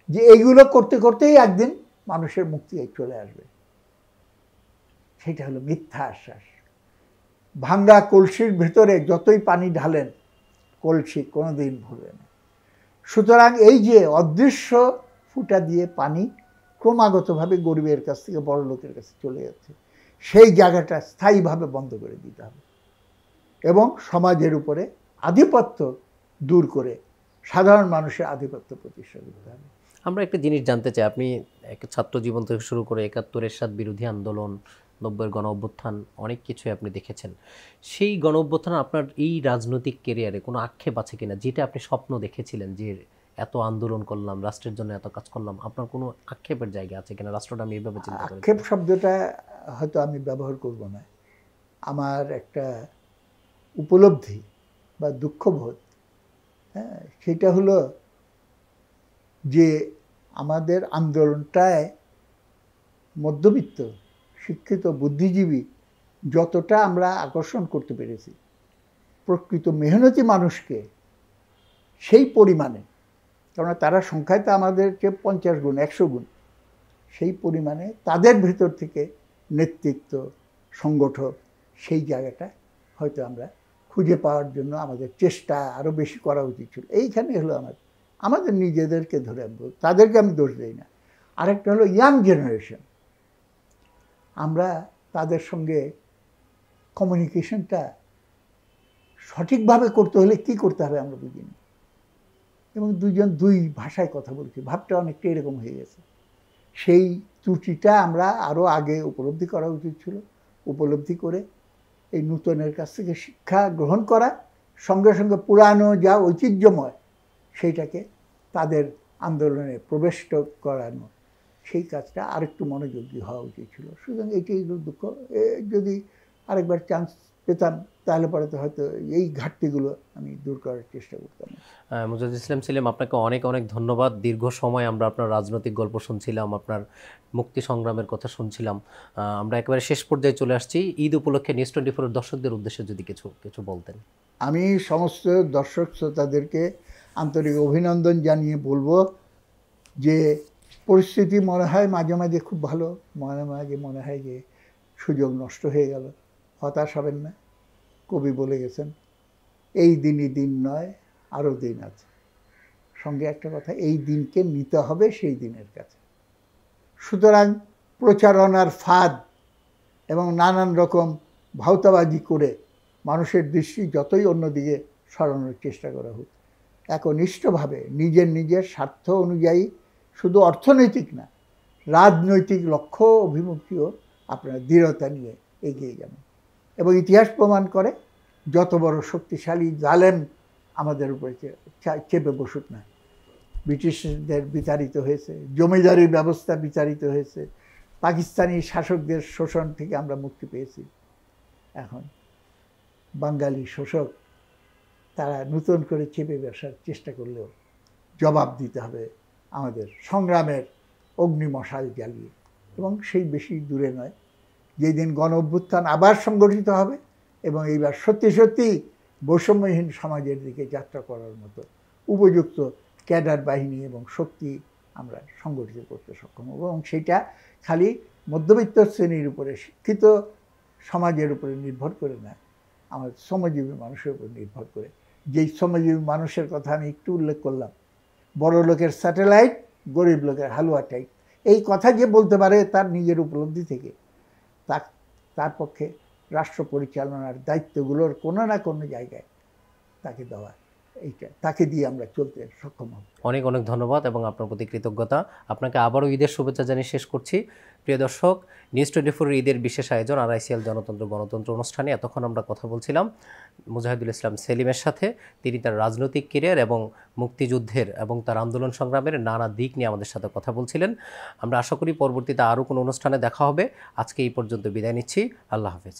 যে এইগুলো করতে করতেই একদিন মানুষের মুক্তি চলে আসবে, সেটা হলো মিথ্যা আশ্বাস। ভাঙ্গা কলসির ভেতরে যতই পানি ঢালেন, কলসি কোনোদিন ভরবে না। সুতরাং এই যে অদৃশ্য ফুটা দিয়ে পানি ক্রমাগতভাবে গরিবের কাছ থেকে বড় লোকের কাছে চলে যাচ্ছে, সেই জায়গাটা স্থায়ীভাবে বন্ধ করে দিতে হবে এবং সমাজের উপরে আধিপত্য দূর করে সাধারণ মানুষের আধিপত্য প্রতিষ্ঠা করতে হবে। আমরা একটা জিনিস জানতে চাই, আপনি ছাত্র জীবন থেকে শুরু করে 71 এরশাদ বিরোধী আন্দোলন, 90-এর গণ অভ্যুত্থান, অনেক কিছুই আপনি দেখেছেন। সেই গণ অভ্যুত্থান আপনার এই রাজনৈতিক ক্যারিয়ারে কোনো আক্ষেপ আছে কিনা, যেটা আপনি স্বপ্ন দেখেছিলেন যে এত আন্দোলন করলাম, রাষ্ট্রের জন্য এত কাজ করলাম, আপনার কোনো আক্ষেপের জায়গা আছে কিনা? রাষ্ট্রটা আমি এইভাবে চিন্তা করি। আক্ষেপ শব্দটা হয়তো আমি ব্যবহার করব না। আমার একটা উপলব্ধি বা দুঃখবোধ, হ্যাঁ, সেটা হলো যে আমাদের আন্দোলনটায় মধ্যবিত্ত শিক্ষিত বুদ্ধিজীবী যতটা আমরা আকর্ষণ করতে পেরেছি, প্রকৃত মেহনতি মানুষকে সেই পরিমাণে, কেননা তারা সংখ্যায় তো আমাদের চেয়ে 50 গুণ 100 গুণ, সেই পরিমাণে তাদের ভেতর থেকে নেতৃত্ব, সংগঠক, সেই জায়গাটা হয়তো আমরা খুঁজে পাওয়ার জন্য আমাদের চেষ্টা আরও বেশি করা উচিত ছিল। এইখানে হলো আমাদের নিজেদেরকে ধরে আনবো, তাদেরকে আমি দোষ দিই না। আরেকটা হলো ইয়াং জেনারেশন, আমরা তাদের সঙ্গে কমিউনিকেশনটা সঠিকভাবে করতে হলে কি করতে হবে আমরা বুঝিনি, এবং দুজন দুই ভাষায় কথা বলছি, ভাবটা অনেকটা এরকম হয়ে গেছে। সেই ত্রুটিটা আমরা আরও আগে উপলব্ধি করা উচিত ছিল। উপলব্ধি করে এই নূতনের কাছ থেকে শিক্ষা গ্রহণ করা, সঙ্গে সঙ্গে পুরানো যা ঐতিহ্যময় সেইটাকে তাদের আন্দোলনে প্রবেশ করানো, সেই কাজটা আরেকটু মনোযোগী হওয়া উচিত ছিল। সুতরাং এইটাই দুঃখ। যদি আরেকবার চান্স পেতাম তাহলে পরে তো হয়তো এই ঘাটতিগুলো আমি দূর করার চেষ্টা করতাম। মুজাহিদুল ইসলাম সেলিম, আপনাকে অনেক অনেক ধন্যবাদ। দীর্ঘ সময় আমরা আপনার রাজনৈতিক গল্প শুনছিলাম, আপনার মুক্তি সংগ্রামের কথা শুনছিলাম। আমরা একেবারে শেষ পর্যায়ে চলে আসছি। ঈদ উপলক্ষে নিউজ 24 দর্শকদের উদ্দেশ্যে যদি কিছু বলতেন। আমি সমস্ত দর্শক শ্রোতাদেরকে আন্তরিক অভিনন্দন জানিয়ে বলবো যে পরিস্থিতি মনে হয় মাঝে মাঝে খুব ভালো, মাঝে মাঝে মনে হয় যে সুযোগ নষ্ট হয়ে গেল। হতাশ হবেন না, কবি বলে গেছেন, এই দিনই দিন নয় আরও দিন আছে। সঙ্গে একটা কথা, এই দিনকে নিতে হবে সেই দিনের কাছে। সুতরাং প্রচারণার ফাঁদ এবং নানান রকম ভাওতাবাজি করে মানুষের দৃষ্টি যতই অন্যদিকে সরানোর চেষ্টা করা হোক, একনিষ্ঠভাবে নিজের স্বার্থ অনুযায়ী শুধু অর্থনৈতিক না, রাজনৈতিক লক্ষ্য অভিমুখীও আপনারা দৃঢ়তা নিয়ে এগিয়ে যাবেন। এবং ইতিহাস প্রমাণ করে, যত বড় শক্তিশালী জালেম আমাদের উপরে চেপে বসুক না, ব্রিটিশদের বিতাড়িত হয়েছে, জমিদারি ব্যবস্থা বিতাড়িত হয়েছে, পাকিস্তানি শাসকদের শোষণ থেকে আমরা মুক্তি পেয়েছি। এখন বাঙালি শোষক তারা নতুন করে চেপে বসার চেষ্টা করলেও জবাব দিতে হবে আমাদের সংগ্রামের অগ্নিমশাল জ্বালিয়ে। এবং সেই বেশি দূরে নয়, যেদিন গণ অভ্যুত্থান আবার সংগঠিত হবে এবং এইবার সত্যি সত্যি বৈষম্যহীন সমাজের দিকে যাত্রা করার মতো উপযুক্ত ক্যাডার বাহিনী এবং শক্তি আমরা সংগঠিত করতে সক্ষম হব। এবং সেটা খালি মধ্যবিত্ত শ্রেণীর উপরে, শিক্ষিত সমাজের উপরে নির্ভর করে না, আমাদের শ্রমজীবী মানুষের উপর নির্ভর করে। যেই শ্রমজীবী মানুষের কথা আমি একটু উল্লেখ করলাম, বড় লোকের স্যাটেলাইট, গরিব লোকের হালুয়া টাইট, এই কথা যে বলতে পারে তার নিজের উপলব্ধি থেকে, তার পক্ষে রাষ্ট্র পরিচালনার দায়িত্বগুলোর কোনো না কোনো জায়গায় তাকে দেওয়া, এইটা তাকে দিয়ে আমরা চলতে সক্ষম হব। অনেক অনেক ধন্যবাদ এবং আপনার প্রতি কৃতজ্ঞতা। আপনাকে আবারও ঈদের শুভেচ্ছা জানিয়ে শেষ করছি। প্রিয় দর্শক, নিউজ 24 ঈদের বিশেষ আয়োজন আরআইসিএল জনতন্ত্র গণতন্ত্র অনুষ্ঠানে এতক্ষণ আমরা কথা বলছিলাম মুজাহিদুল ইসলাম সেলিমের সাথে। তিনি তার রাজনৈতিক ক্যারিয়ার এবং মুক্তিযুদ্ধের এবং তার আন্দোলন সংগ্রামের নানা দিক নিয়ে আমাদের সাথে কথা বলছিলেন। আমরা আশা করি পরবর্তীতে আরও কোনো অনুষ্ঠানে দেখা হবে। আজকে এই পর্যন্ত বিদায় নিচ্ছি। আল্লাহ হাফেজ।